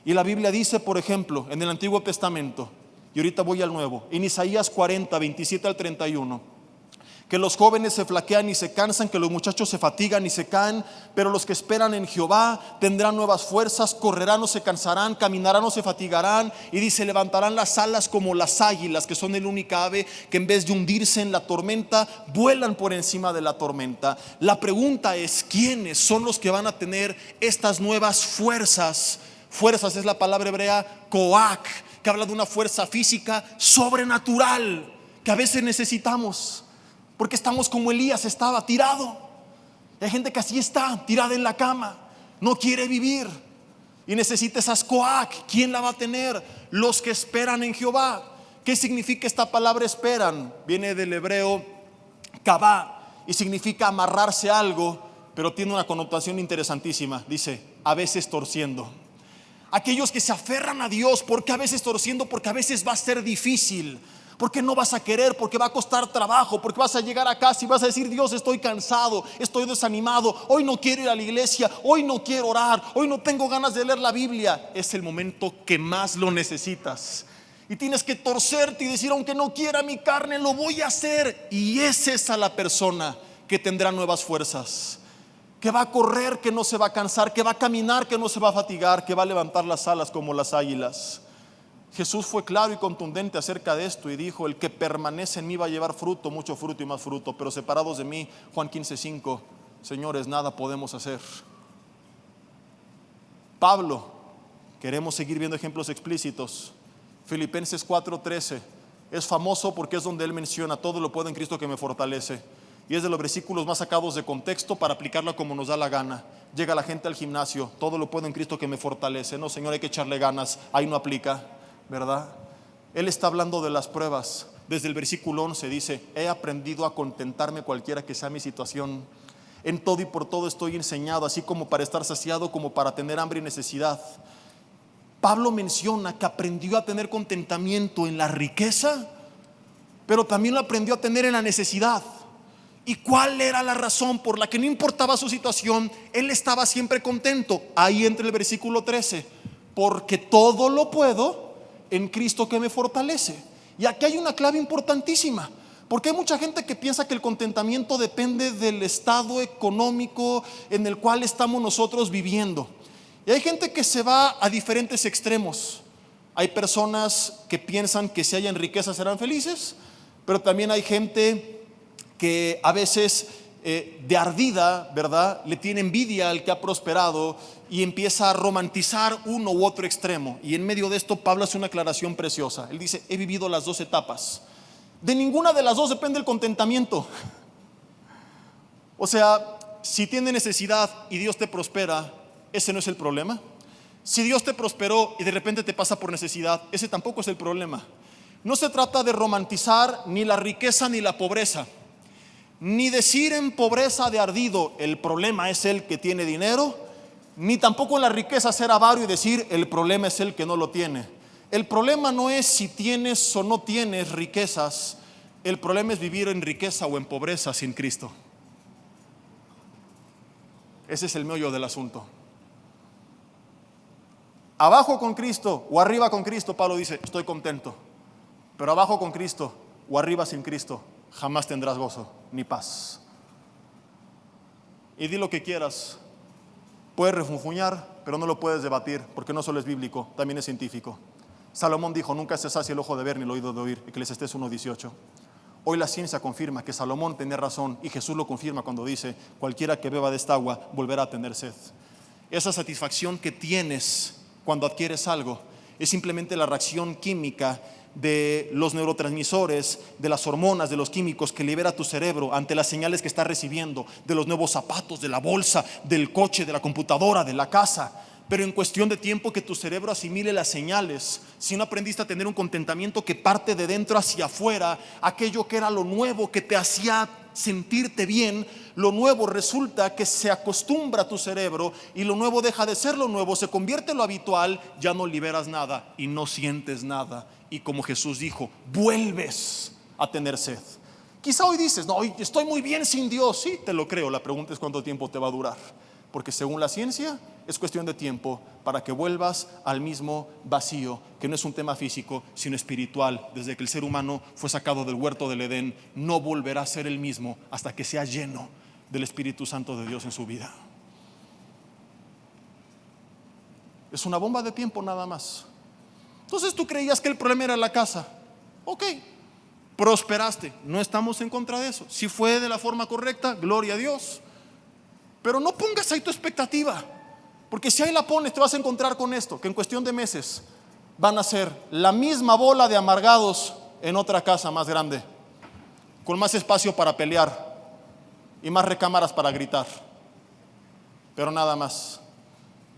S1: Y la Biblia dice, por ejemplo, en el Antiguo Testamento, y ahorita voy al Nuevo, en Isaías 40, 27 al 31, que los jóvenes se flaquean y se cansan, que los muchachos se fatigan y se caen, pero los que esperan en Jehová tendrán nuevas fuerzas, correrán, no se cansarán, caminarán, no se fatigarán. Y dice, levantarán las alas como las águilas, que son el única ave que en vez de hundirse en la tormenta, vuelan por encima de la tormenta. La pregunta es, ¿quiénes son los que van a tener estas nuevas fuerzas? Fuerzas es la palabra hebrea koach, que habla de una fuerza física sobrenatural que a veces necesitamos, porque estamos como Elías estaba, tirado. Hay gente que así está, tirada en la cama, no quiere vivir y necesita esas koach. ¿Quién la va a tener? Los que esperan en Jehová. ¿Qué significa esta palabra esperan? Viene del hebreo kavá y significa amarrarse a algo, pero tiene una connotación interesantísima. Dice, a veces torciendo. Aquellos que se aferran a Dios, porque a veces torciendo, porque a veces va a ser difícil, porque no vas a querer, porque va a costar trabajo, porque vas a llegar a casa y vas a decir, Dios, estoy cansado, estoy desanimado, hoy no quiero ir a la iglesia, hoy no quiero orar, hoy no tengo ganas de leer la Biblia. Es el momento que más lo necesitas y tienes que torcerte y decir, aunque no quiera mi carne, lo voy a hacer. Y es esa la persona que tendrá nuevas fuerzas, que va a correr, que no se va a cansar, que va a caminar, que no se va a fatigar, que va a levantar las alas como las águilas. Jesús fue claro y contundente acerca de esto y dijo, el que permanece en mí va a llevar fruto, mucho fruto y más fruto, pero separados de mí, Juan 15:5, señores, nada podemos hacer. Pablo, queremos seguir viendo ejemplos explícitos. Filipenses 4:13 es famoso porque es donde él menciona, todo lo puedo en Cristo que me fortalece. Y es de los versículos más sacados de contexto para aplicarlo como nos da la gana. Llega la gente al gimnasio, todo lo puedo en Cristo que me fortalece. No, Señor, hay que echarle ganas, ahí no aplica, ¿verdad? Él está hablando de las pruebas. Desde el versículo 11 dice, he aprendido a contentarme cualquiera que sea mi situación. En todo y por todo estoy enseñado, así como para estar saciado, como para tener hambre y necesidad. Pablo menciona que aprendió a tener contentamiento en la riqueza, pero también lo aprendió a tener en la necesidad. ¿Y cuál era la razón por la que no importaba su situación, él estaba siempre contento? Ahí entra el versículo 13, porque todo lo puedo en Cristo que me fortalece. Y aquí hay una clave importantísima, porque hay mucha gente que piensa que el contentamiento depende del estado económico en el cual estamos nosotros viviendo. Y hay gente que se va a diferentes extremos. Hay personas que piensan que si hayan riqueza serán felices, pero también hay gente que a veces de ardida, ¿verdad?, le tiene envidia al que ha prosperado y empieza a romantizar uno u otro extremo. Y en medio de esto Pablo hace una aclaración preciosa. Él dice, he vivido las dos etapas. De ninguna de las dos depende el contentamiento. O sea, si tienes necesidad y Dios te prospera, ese no es el problema. Si Dios te prosperó y de repente te pasa por necesidad, ese tampoco es el problema. No se trata de romantizar ni la riqueza ni la pobreza, ni decir en pobreza de ardido, el problema es el que tiene dinero, ni tampoco en la riqueza ser avaro y decir, el problema es el que no lo tiene. El problema no es si tienes o no tienes riquezas, el problema es vivir en riqueza o en pobreza sin Cristo. Ese es el meollo del asunto. Abajo con Cristo o arriba con Cristo, Pablo dice, estoy contento. Pero abajo con Cristo o arriba sin Cristo, jamás tendrás gozo ni paz. y di lo que quieras. Puedes refunfuñar, pero no lo puedes debatir, porque no solo es bíblico, también es científico. Salomón dijo: nunca se sacia el ojo de ver ni el oído de oír. Eclesiastés 1:18. Hoy la ciencia confirma que Salomón tenía razón, y Jesús lo confirma cuando dice: cualquiera que beba de esta agua volverá a tener sed. Esa satisfacción que tienes cuando adquieres algo es simplemente la reacción química de los neurotransmisores, de las hormonas, de los químicos que libera tu cerebro ante las señales que está recibiendo de los nuevos zapatos, de la bolsa, del coche, de la computadora, de la casa. Pero en cuestión de tiempo que tu cerebro asimile las señales, si no aprendiste a tener un contentamiento que parte de dentro hacia afuera, aquello que era lo nuevo, que te hacía sentirte bien, lo nuevo resulta que se acostumbra a tu cerebro, y lo nuevo deja de ser lo nuevo, se convierte en lo habitual, ya no liberas nada y no sientes nada. Y como Jesús dijo, vuelves a tener sed. Quizá hoy dices: no, estoy muy bien sin Dios. Sí, te lo creo. La pregunta es cuánto tiempo te va a durar, porque según la ciencia es cuestión de tiempo para que vuelvas al mismo vacío, que no es un tema físico sino espiritual. Desde que el ser humano fue sacado del huerto del Edén, no volverá a ser el mismo hasta que sea lleno del Espíritu Santo de Dios en su vida. Es una bomba de tiempo nada más. Entonces tú creías que el problema era la casa. Ok, prosperaste, no estamos en contra de eso. Si fue de la forma correcta, gloria a Dios. Pero no pongas ahí tu expectativa, porque si ahí la pones te vas a encontrar con esto, que en cuestión de meses van a ser la misma bola de amargados en otra casa más grande, con más espacio para pelear y más recámaras para gritar, pero nada más.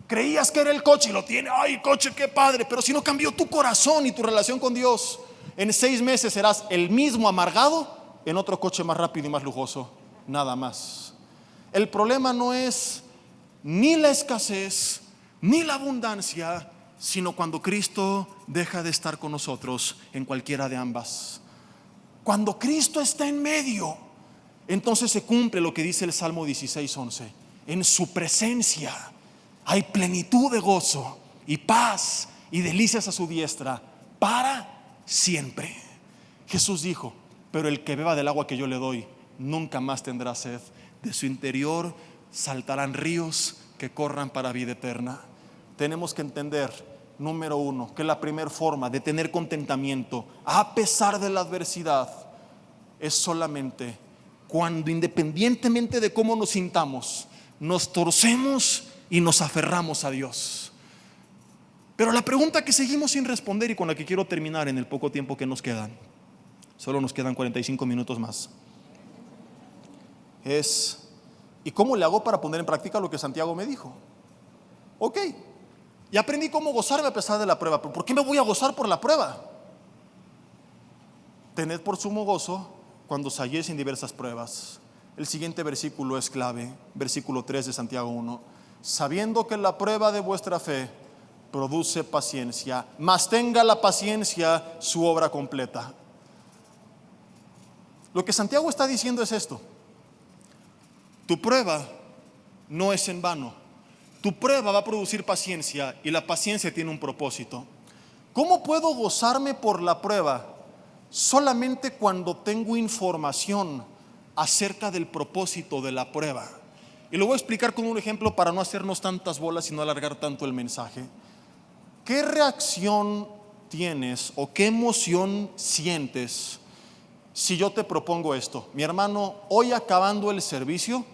S1: Creías que era el coche y lo tiene, ay, coche, qué padre, pero si no cambió tu corazón y tu relación con Dios, en 6 meses serás el mismo amargado en otro coche más rápido y más lujoso, nada más. El problema no es ni la escasez ni la abundancia, sino cuando Cristo deja de estar con nosotros en cualquiera de ambas. Cuando Cristo está en medio, entonces se cumple lo que dice el Salmo 16:11: en su presencia hay plenitud de gozo y paz y delicias a su diestra para siempre. Jesús dijo: pero el que beba del agua que yo le doy nunca más tendrá sed. De su interior saltarán ríos que corran para vida eterna. Tenemos que entender, número 1, que la primera forma de tener contentamiento a pesar de la adversidad es solamente cuando, independientemente de cómo nos sintamos, nos torcemos y nos aferramos a Dios. Pero la pregunta que seguimos sin responder, y con la que quiero terminar en el poco tiempo que nos quedan, solo nos quedan 45 minutos más, es: ¿y cómo le hago para poner en práctica lo que Santiago me dijo? Ok, ya aprendí cómo gozarme a pesar de la prueba, pero ¿por qué me voy a gozar por la prueba? Tened por sumo gozo cuando os halléis en diversas pruebas. El siguiente versículo es clave, versículo 3 de Santiago 1: sabiendo que la prueba de vuestra fe produce paciencia, mas tenga la paciencia su obra completa. Lo que Santiago está diciendo es esto: tu prueba no es en vano. Tu prueba va a producir paciencia, y la paciencia tiene un propósito. ¿Cómo puedo gozarme por la prueba? Solamente cuando tengo información acerca del propósito de la prueba. Y lo voy a explicar con un ejemplo para no hacernos tantas bolas y no alargar tanto el mensaje. ¿Qué reacción tienes o qué emoción sientes si yo te propongo esto? Mi hermano, hoy acabando el servicio,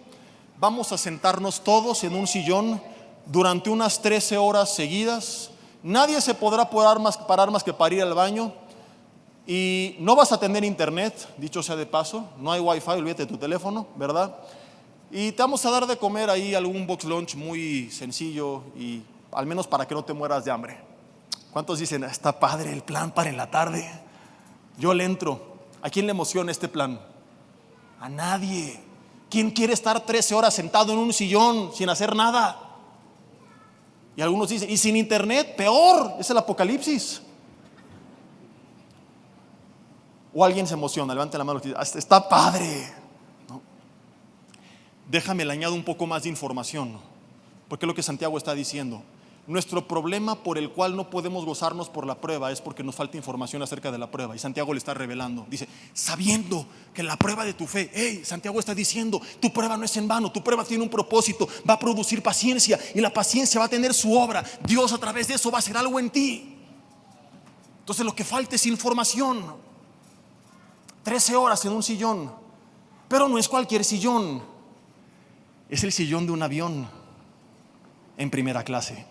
S1: vamos a sentarnos todos en un sillón durante unas 13 horas seguidas. Nadie se podrá parar más que para ir al baño. Y no vas a tener internet, dicho sea de paso, no hay wifi, olvídate de tu teléfono, ¿verdad? Y te vamos a dar de comer ahí algún box lunch muy sencillo, y al menos para que no te mueras de hambre. ¿Cuántos dicen: está padre el plan para en la tarde? Yo le entro. ¿A quién le emociona este plan? A nadie. ¿Quién quiere estar 13 horas sentado en un sillón sin hacer nada? Y algunos dicen: y sin internet, peor, es el apocalipsis. O alguien se emociona, levante la mano y dice: está padre, ¿no? Déjame le añado un poco más de información, porque es lo que Santiago está diciendo. Nuestro problema por el cual no podemos gozarnos por la prueba es porque nos falta información acerca de la prueba. Y Santiago le está revelando, dice, sabiendo que la prueba de tu fe, Santiago está diciendo, tu prueba no es en vano, tu prueba tiene un propósito, va a producir paciencia y la paciencia va a tener su obra. Dios a través de eso va a hacer algo en ti. Entonces lo que falta es información. 13 horas en un sillón, pero no es cualquier sillón, es el sillón de un avión en primera clase.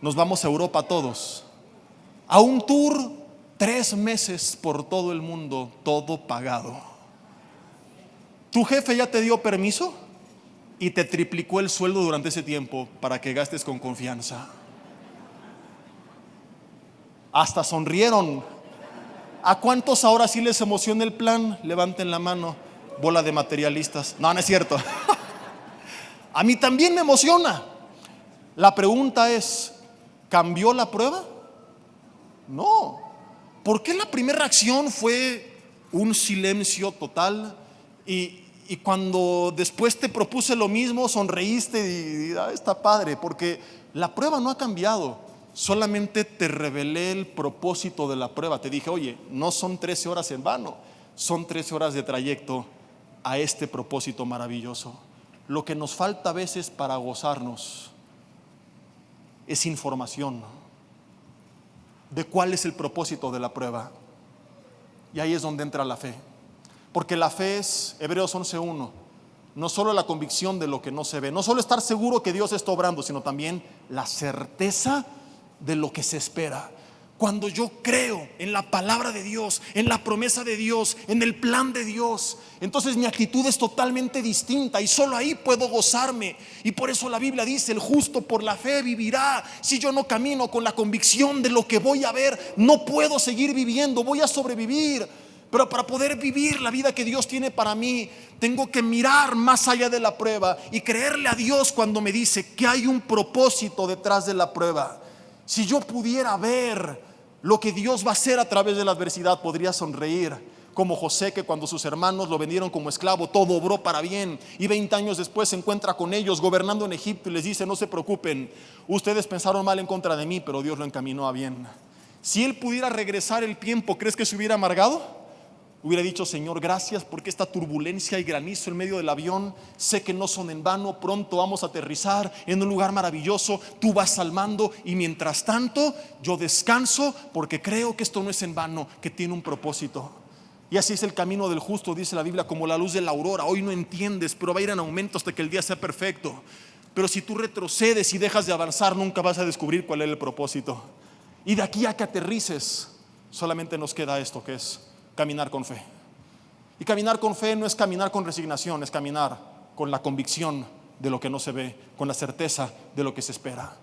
S1: Nos vamos a Europa todos, a un tour 3 meses por todo el mundo, todo pagado. ¿Tu jefe ya te dio permiso? Y te triplicó el sueldo durante ese tiempo para que gastes con confianza. Hasta sonrieron. ¿A cuántos ahora sí les emociona el plan? Levanten la mano, bola de materialistas. No, no es cierto. A mí también me emociona. La pregunta es, ¿cambió la prueba? No. ¿Por qué la primera reacción fue un silencio total? Y cuando después te propuse lo mismo, sonreíste y está padre, porque la prueba no ha cambiado. Solamente te revelé el propósito de la prueba. Te dije, oye, no son 13 horas en vano, son 13 horas de trayecto a este propósito maravilloso. Lo que nos falta a veces para gozarnos es información de cuál es el propósito de la prueba. Y ahí es donde entra la fe. Porque la fe es, Hebreos 11:1, no solo la convicción de lo que no se ve, no solo estar seguro que Dios está obrando, sino también la certeza de lo que se espera. Cuando yo creo en la palabra de Dios, en la promesa de Dios, en el plan de Dios, entonces mi actitud es totalmente distinta y solo ahí puedo gozarme. Y por eso la Biblia dice, el justo por la fe vivirá. Si yo no camino con la convicción de lo que voy a ver, no puedo seguir viviendo, voy a sobrevivir. Pero para poder vivir la vida que Dios tiene para mí, tengo que mirar más allá de la prueba y creerle a Dios cuando me dice que hay un propósito detrás de la prueba. Si yo pudiera ver lo que Dios va a hacer a través de la adversidad, podría sonreír como José, que cuando sus hermanos lo vendieron como esclavo, todo obró para bien, y 20 años después se encuentra con ellos gobernando en Egipto y les dice, no se preocupen, ustedes pensaron mal en contra de mí, pero Dios lo encaminó a bien. Si él pudiera regresar el tiempo, ¿crees que se hubiera amargado? Hubiera dicho, Señor, gracias porque esta turbulencia y granizo en medio del avión, sé que no son en vano, pronto vamos a aterrizar en un lugar maravilloso, tú vas al mando y mientras tanto yo descanso porque creo que esto no es en vano, que tiene un propósito. Y así es el camino del justo, dice la Biblia, como la luz de la aurora. Hoy no entiendes, pero va a ir en aumento hasta que el día sea perfecto. Pero si tú retrocedes y dejas de avanzar, nunca vas a descubrir cuál es el propósito. Y de aquí a que aterrices, solamente nos queda esto, que es caminar con fe. Y caminar con fe no es caminar con resignación, es caminar con la convicción de lo que no se ve, con la certeza de lo que se espera.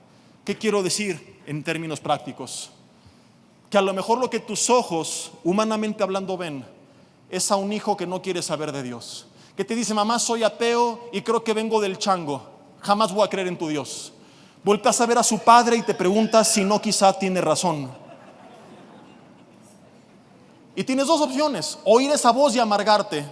S1: ¿Qué quiero decir en términos prácticos? Que a lo mejor lo que tus ojos, humanamente hablando, ven es a un hijo que no quiere saber de Dios, que te dice, mamá, soy ateo y creo que vengo del chango, jamás voy a creer en tu Dios. Volteas a ver a su padre y te preguntas si no quizá tiene razón. Y tienes dos opciones: oír esa voz y amargarte,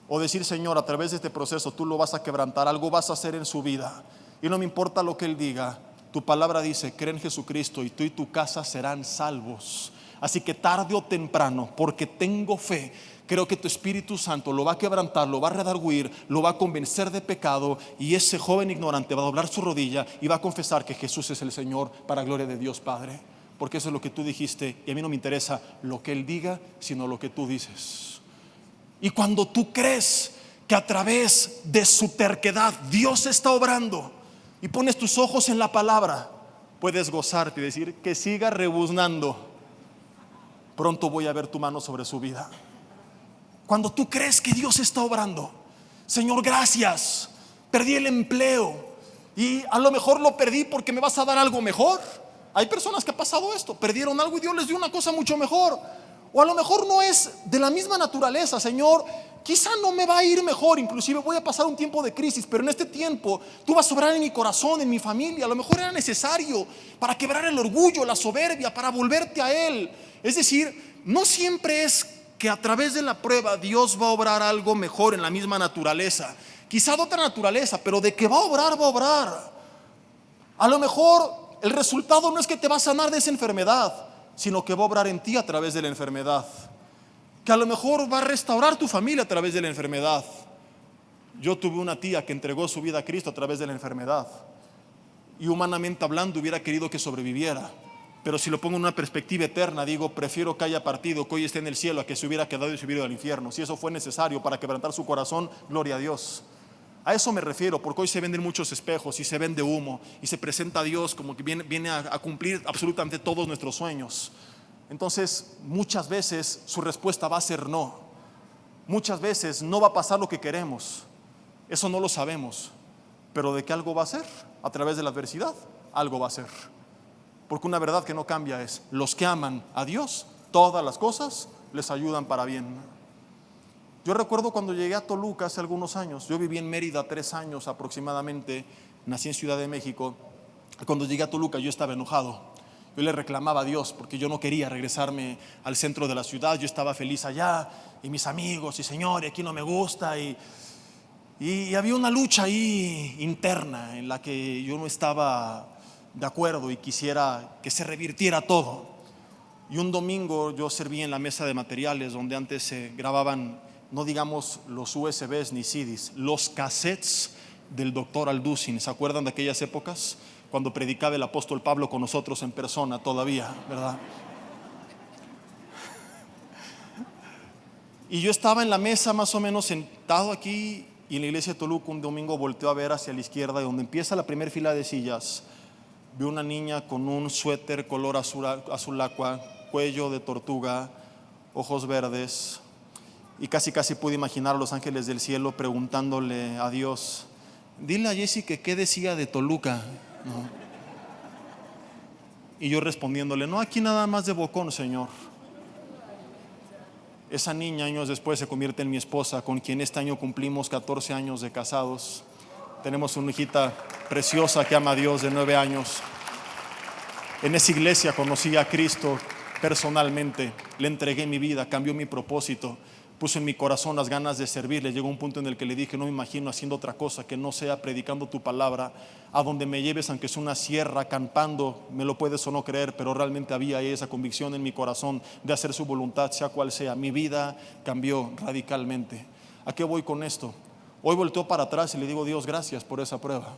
S1: o decir, Señor, a través de este proceso tú lo vas a quebrantar, algo vas a hacer en su vida, y no me importa lo que él diga, tu palabra dice, cree en Jesucristo y tú y tu casa serán salvos. Así que tarde o temprano, porque tengo fe, creo que tu Espíritu Santo lo va a quebrantar, lo va a redarguir, lo va a convencer de pecado, y ese joven ignorante va a doblar su rodilla y va a confesar que Jesús es el Señor, para gloria de Dios Padre. Porque eso es lo que tú dijiste y a mí no me interesa lo que él diga, sino lo que tú dices. Y cuando tú crees que a través de su terquedad Dios está obrando y pones tus ojos en la palabra, puedes gozarte y decir, que siga rebuznando, pronto voy a ver tu mano sobre su vida. Cuando tú crees que Dios está obrando, Señor, gracias, perdí el empleo y a lo mejor lo perdí porque me vas a dar algo mejor. Hay personas que ha pasado esto, perdieron algo y Dios les dio una cosa mucho mejor. O a lo mejor no es de la misma naturaleza, Señor, quizá no me va a ir mejor, inclusive voy a pasar un tiempo de crisis, pero en este tiempo tú vas a obrar en mi corazón, en mi familia. A lo mejor era necesario para quebrar el orgullo, la soberbia, para volverte a Él. Es decir, no siempre es que a través de la prueba Dios va a obrar algo mejor en la misma naturaleza, quizá de otra naturaleza, pero de que va a obrar, va a obrar. A lo mejor el resultado no es que te va a sanar de esa enfermedad, sino que va a obrar en ti a través de la enfermedad. Que a lo mejor va a restaurar tu familia a través de la enfermedad. Yo tuve una tía que entregó su vida a Cristo a través de la enfermedad, y humanamente hablando hubiera querido que sobreviviera, pero si lo pongo en una perspectiva eterna, digo, prefiero que haya partido, que hoy esté en el cielo, a que se hubiera quedado y se hubiera ido al infierno. Si eso fue necesario para quebrantar su corazón, gloria a Dios. A eso me refiero, porque hoy se venden muchos espejos y se vende humo y se presenta a Dios como que viene a cumplir absolutamente todos nuestros sueños. Entonces muchas veces su respuesta va a ser no. Muchas veces no va a pasar lo que queremos. Eso no lo sabemos, pero de que algo va a ser a través de la adversidad, algo va a ser. Porque una verdad que no cambia es: los que aman a Dios, todas las cosas les ayudan para bien. Yo recuerdo cuando llegué a Toluca hace algunos años. Yo viví en Mérida 3 años aproximadamente, nací en Ciudad de México. Cuando llegué a Toluca yo estaba enojado. Yo le reclamaba a Dios porque yo no quería regresarme al centro de la ciudad. Yo estaba feliz allá, y mis amigos, y Señor, y aquí no me gusta, y había una lucha ahí interna en la que yo no estaba de acuerdo y quisiera que se revirtiera todo. Y un domingo yo serví en la mesa de materiales donde antes se grababan, no digamos los USBs ni CDs, los cassettes del doctor Alducin. ¿Se acuerdan de aquellas épocas? Cuando predicaba el apóstol Pablo con nosotros en persona todavía, ¿verdad? Y yo estaba en la mesa más o menos sentado aquí, y en la iglesia de Toluca un domingo volteo a ver hacia la izquierda, y donde empieza la primera fila de sillas, veo una niña con un suéter color azul aqua, cuello de tortuga, ojos verdes, y casi pude imaginar a los ángeles del cielo preguntándole a Dios: dile a Jessy que qué decía de Toluca, ¿no? Y yo respondiéndole: no, aquí nada más de bocón, Señor. Esa niña años después se convierte en mi esposa, con quien este año cumplimos 14 años de casados. Tenemos una hijita preciosa que ama a Dios de 9 años. En esa iglesia conocí a Cristo personalmente, le entregué mi vida, cambió mi propósito, puso en mi corazón las ganas de servirle. Llegó un punto en el que le dije: no me imagino haciendo otra cosa que no sea predicando tu palabra. A donde me lleves, aunque sea una sierra, acampando, me lo puedes o no creer, pero realmente había esa convicción en mi corazón de hacer su voluntad, sea cual sea. Mi vida cambió radicalmente. ¿A qué voy con esto? Hoy volteo para atrás y le digo: Dios, gracias por esa prueba.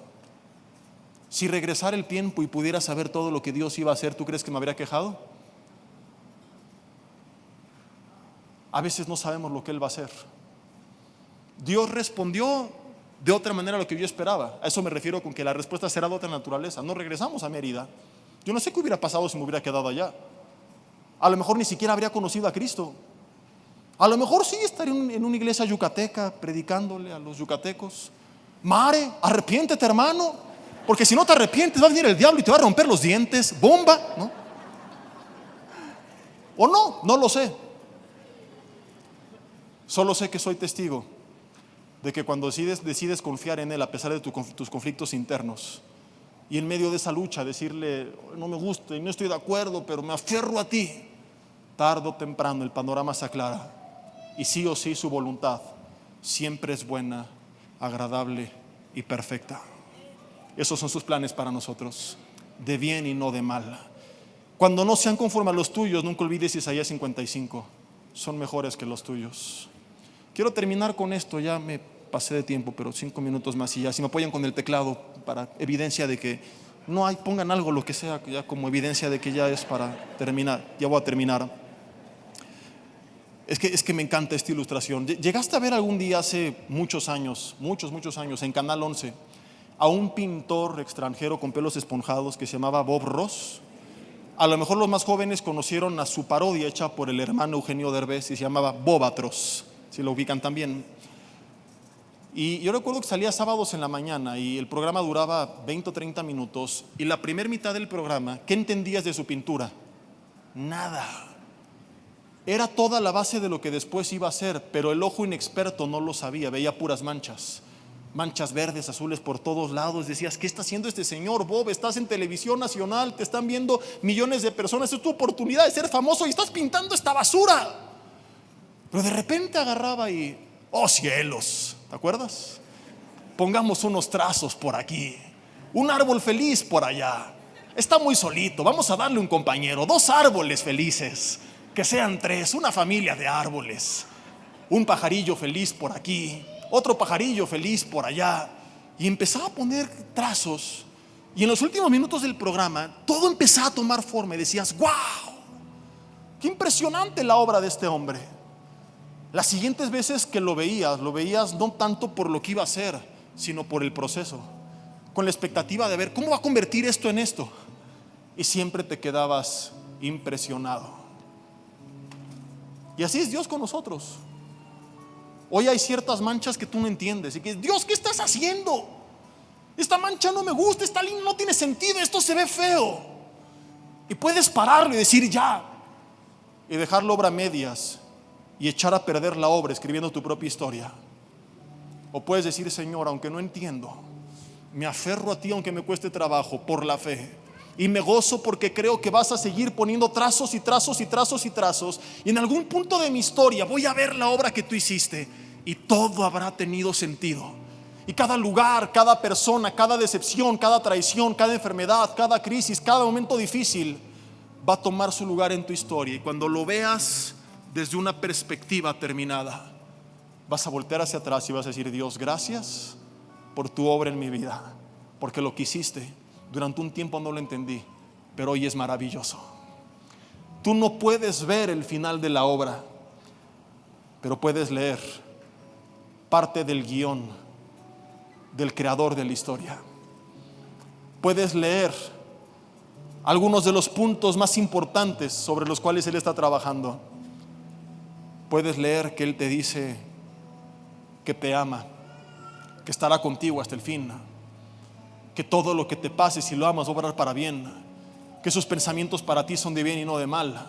S1: Si regresara el tiempo y pudiera saber todo lo que Dios iba a hacer, ¿tú crees que me habría quejado? A veces no sabemos lo que Él va a hacer. Dios respondió de otra manera a lo que yo esperaba. A eso me refiero con que la respuesta será de otra naturaleza. No regresamos a Mérida. Yo no sé qué hubiera pasado si me hubiera quedado allá. A lo mejor ni siquiera habría conocido a Cristo. A lo mejor sí estaría en una iglesia yucateca predicándole a los yucatecos: Mare, arrepiéntete, hermano, porque si no te arrepientes va a venir el diablo y te va a romper los dientes. Bomba, ¿no? O no lo sé. Solo sé que soy testigo de que cuando decides confiar en Él a pesar de tus conflictos internos, y en medio de esa lucha decirle: no me gusta y no estoy de acuerdo, pero me aferro a ti, tarde o temprano el panorama se aclara, y sí o sí su voluntad siempre es buena, agradable y perfecta. Esos son sus planes para nosotros, de bien y no de mal. Cuando no sean conforme a los tuyos, nunca olvides Isaías 55, son mejores que los tuyos. Quiero terminar con esto, ya me pasé de tiempo, pero 5 minutos más y ya. Si me apoyan con el teclado para evidencia de que no hay, pongan algo, lo que sea, ya como evidencia de que ya es para terminar. Ya voy a terminar. Es que me encanta esta ilustración. ¿Llegaste a ver algún día hace muchos años, en Canal 11, a un pintor extranjero con pelos esponjados que se llamaba Bob Ross? A lo mejor los más jóvenes conocieron a su parodia hecha por el hermano Eugenio Derbez y se llamaba Bobatros, si lo ubican también. Y yo recuerdo que salía sábados en la mañana y el programa duraba 20 o 30 minutos, y la primera mitad del programa, ¿qué entendías de su pintura? Nada. Era toda la base de lo que después iba a ser, pero el ojo inexperto no lo sabía, veía puras manchas verdes, azules por todos lados. Decías: ¿qué está haciendo este señor? Bob, estás en televisión nacional, te están viendo millones de personas, es tu oportunidad de ser famoso y estás pintando esta basura. Pero de repente agarraba y: oh cielos, ¿te acuerdas? Pongamos unos trazos por aquí, Un árbol feliz por allá. Está muy solito, vamos a darle un compañero. 2 árboles felices, que sean 3, una familia de árboles. Un pajarillo feliz por aquí, otro pajarillo feliz por allá. Y empezaba a poner trazos. Y en los últimos minutos del programa, todo empezaba a tomar forma y decías: ¡wow! ¡Qué impresionante la obra de este hombre! Las siguientes veces que lo veías no tanto por lo que iba a hacer, sino por el proceso, con la expectativa de ver cómo va a convertir esto en esto. Y siempre te quedabas impresionado. Y así es Dios con nosotros. Hoy hay ciertas manchas que tú no entiendes y que: Dios, ¿qué estás haciendo? Esta mancha no me gusta, esta línea no tiene sentido, esto se ve feo. Y puedes pararlo y decir ya, y dejar la obra a medias y echar a perder la obra escribiendo tu propia historia. O puedes decir: Señor, aunque no entiendo, me aferro a ti aunque me cueste trabajo, por la fe. Y me gozo porque creo que vas a seguir poniendo trazos y trazos y trazos y trazos. Y en algún punto de mi historia voy a ver la obra que tú hiciste y todo habrá tenido sentido. Y cada lugar, cada persona, cada decepción, cada traición, cada enfermedad, cada crisis, cada momento difícil va a tomar su lugar en tu historia. Y cuando lo veas desde una perspectiva terminada, vas a voltear hacia atrás y vas a decir: Dios, gracias por tu obra en mi vida, porque lo que hiciste durante un tiempo no lo entendí, pero hoy es maravilloso. Tú no puedes ver el final de la obra, pero puedes leer parte del guión del creador de la historia. Puedes leer algunos de los puntos más importantes sobre los cuales Él está trabajando. Puedes leer que Él te dice que te ama, que estará contigo hasta el fin, que todo lo que te pase, si lo amas, va a obrar para bien, que sus pensamientos para ti son de bien y no de mal,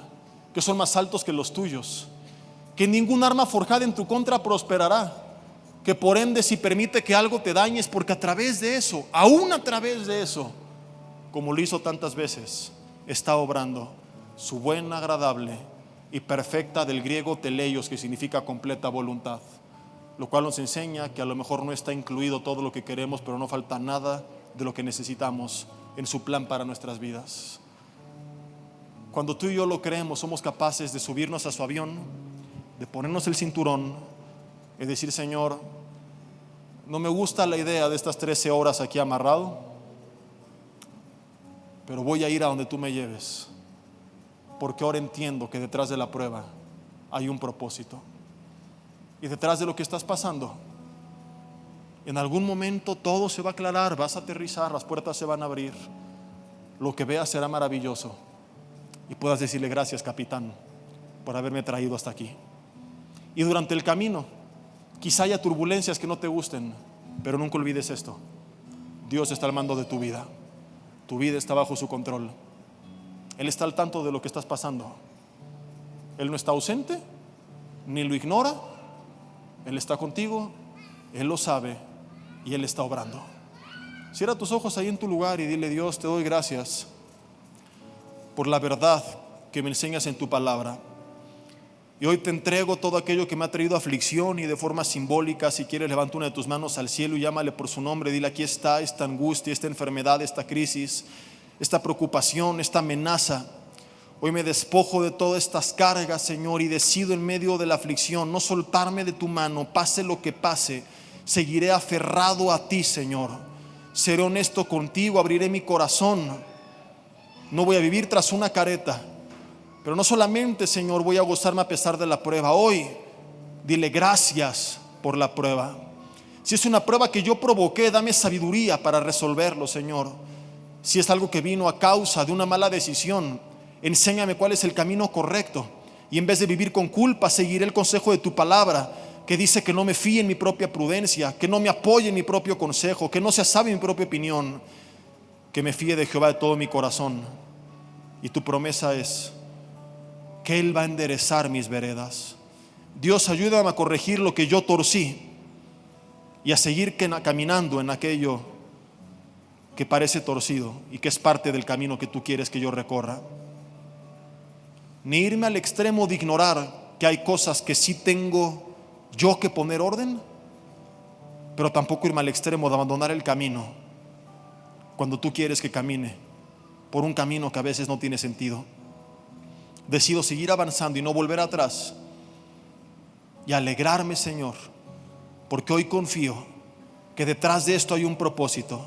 S1: que son más altos que los tuyos, que ningún arma forjada en tu contra prosperará, que por ende si permite que algo te dañe es porque a través de eso, aún a través de eso, como lo hizo tantas veces, está obrando su buena, agradable y perfecta, del griego teleios, que significa completa voluntad, lo cual nos enseña que a lo mejor no está incluido todo lo que queremos, pero no falta nada de lo que necesitamos en su plan para nuestras vidas. Cuando tú y yo lo creemos, somos capaces de subirnos a su avión, de ponernos el cinturón y decir: Señor, no me gusta la idea de estas 13 horas aquí amarrado, pero voy a ir a donde tú me lleves, porque ahora entiendo que detrás de la prueba hay un propósito. Y detrás de lo que estás pasando, en algún momento todo se va a aclarar, vas a aterrizar, las puertas se van a abrir, lo que veas será maravilloso y puedas decirle: gracias, capitán, por haberme traído hasta aquí. Y durante el camino quizá haya turbulencias que no te gusten, pero nunca olvides esto: Dios está al mando de tu vida. Tu vida está bajo su control. Él está al tanto de lo que estás pasando. Él no está ausente, ni lo ignora. Él está contigo, Él lo sabe y Él está obrando. Cierra tus ojos ahí en tu lugar y dile: Dios, te doy gracias por la verdad que me enseñas en tu palabra. Y hoy te entrego todo aquello que me ha traído aflicción, y de forma simbólica, si quieres, levanta una de tus manos al cielo y llámale por su nombre. Dile: aquí está esta angustia, esta enfermedad, esta crisis, esta preocupación, esta amenaza. Hoy me despojo de todas estas cargas, Señor, y decido en medio de la aflicción no soltarme de tu mano. Pase lo que pase, seguiré aferrado a ti, Señor. Seré honesto contigo, abriré mi corazón. No voy a vivir tras una careta. Pero no solamente, Señor, voy a gozarme a pesar de la prueba. Hoy dile: gracias por la prueba. Si es una prueba que yo provoqué, dame sabiduría para resolverlo, Señor. Si es algo que vino a causa de una mala decisión, enséñame cuál es el camino correcto. Y en vez de vivir con culpa, seguiré el consejo de tu palabra, que dice que no me fíe en mi propia prudencia, que no me apoye en mi propio consejo, que no sea sabio en mi propia opinión, que me fíe de Jehová de todo mi corazón. Y tu promesa es que Él va a enderezar mis veredas. Dios, ayúdame a corregir lo que yo torcí y a seguir caminando en aquello que parece torcido y que es parte del camino que tú quieres que yo recorra. Ni irme al extremo de ignorar que hay cosas que sí tengo yo que poner orden, pero tampoco irme al extremo de abandonar el camino cuando tú quieres que camine por un camino que a veces no tiene sentido. Decido seguir avanzando y no volver atrás, y alegrarme, Señor, porque hoy confío que detrás de esto hay un propósito.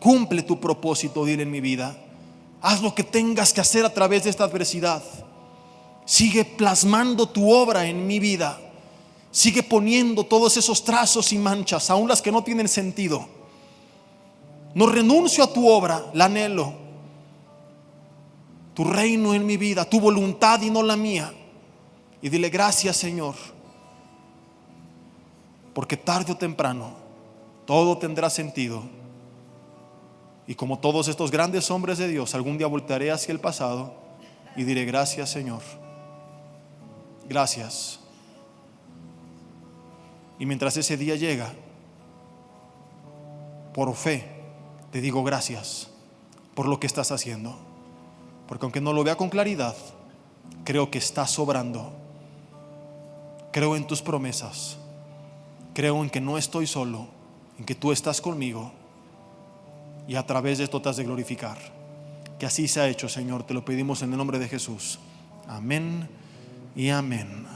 S1: Cumple tu propósito, dile, en mi vida. Haz lo que tengas que hacer a través de esta adversidad. Sigue plasmando tu obra en mi vida. Sigue poniendo todos esos trazos y manchas, aun las que no tienen sentido. No renuncio a tu obra, la anhelo. Tu reino en mi vida, tu voluntad y no la mía. Y dile, gracias, Señor, porque tarde o temprano todo tendrá sentido. Y como todos estos grandes hombres de Dios, algún día voltearé hacia el pasado y diré, gracias, Señor, gracias. Y mientras ese día llega, por fe te digo gracias por lo que estás haciendo, porque aunque no lo vea con claridad, creo que estás sobrando. Creo en tus promesas, creo en que no estoy solo, en que tú estás conmigo, y a través de esto te has de glorificar. Que así sea hecho, Señor, te lo pedimos en el nombre de Jesús. Amén y amén.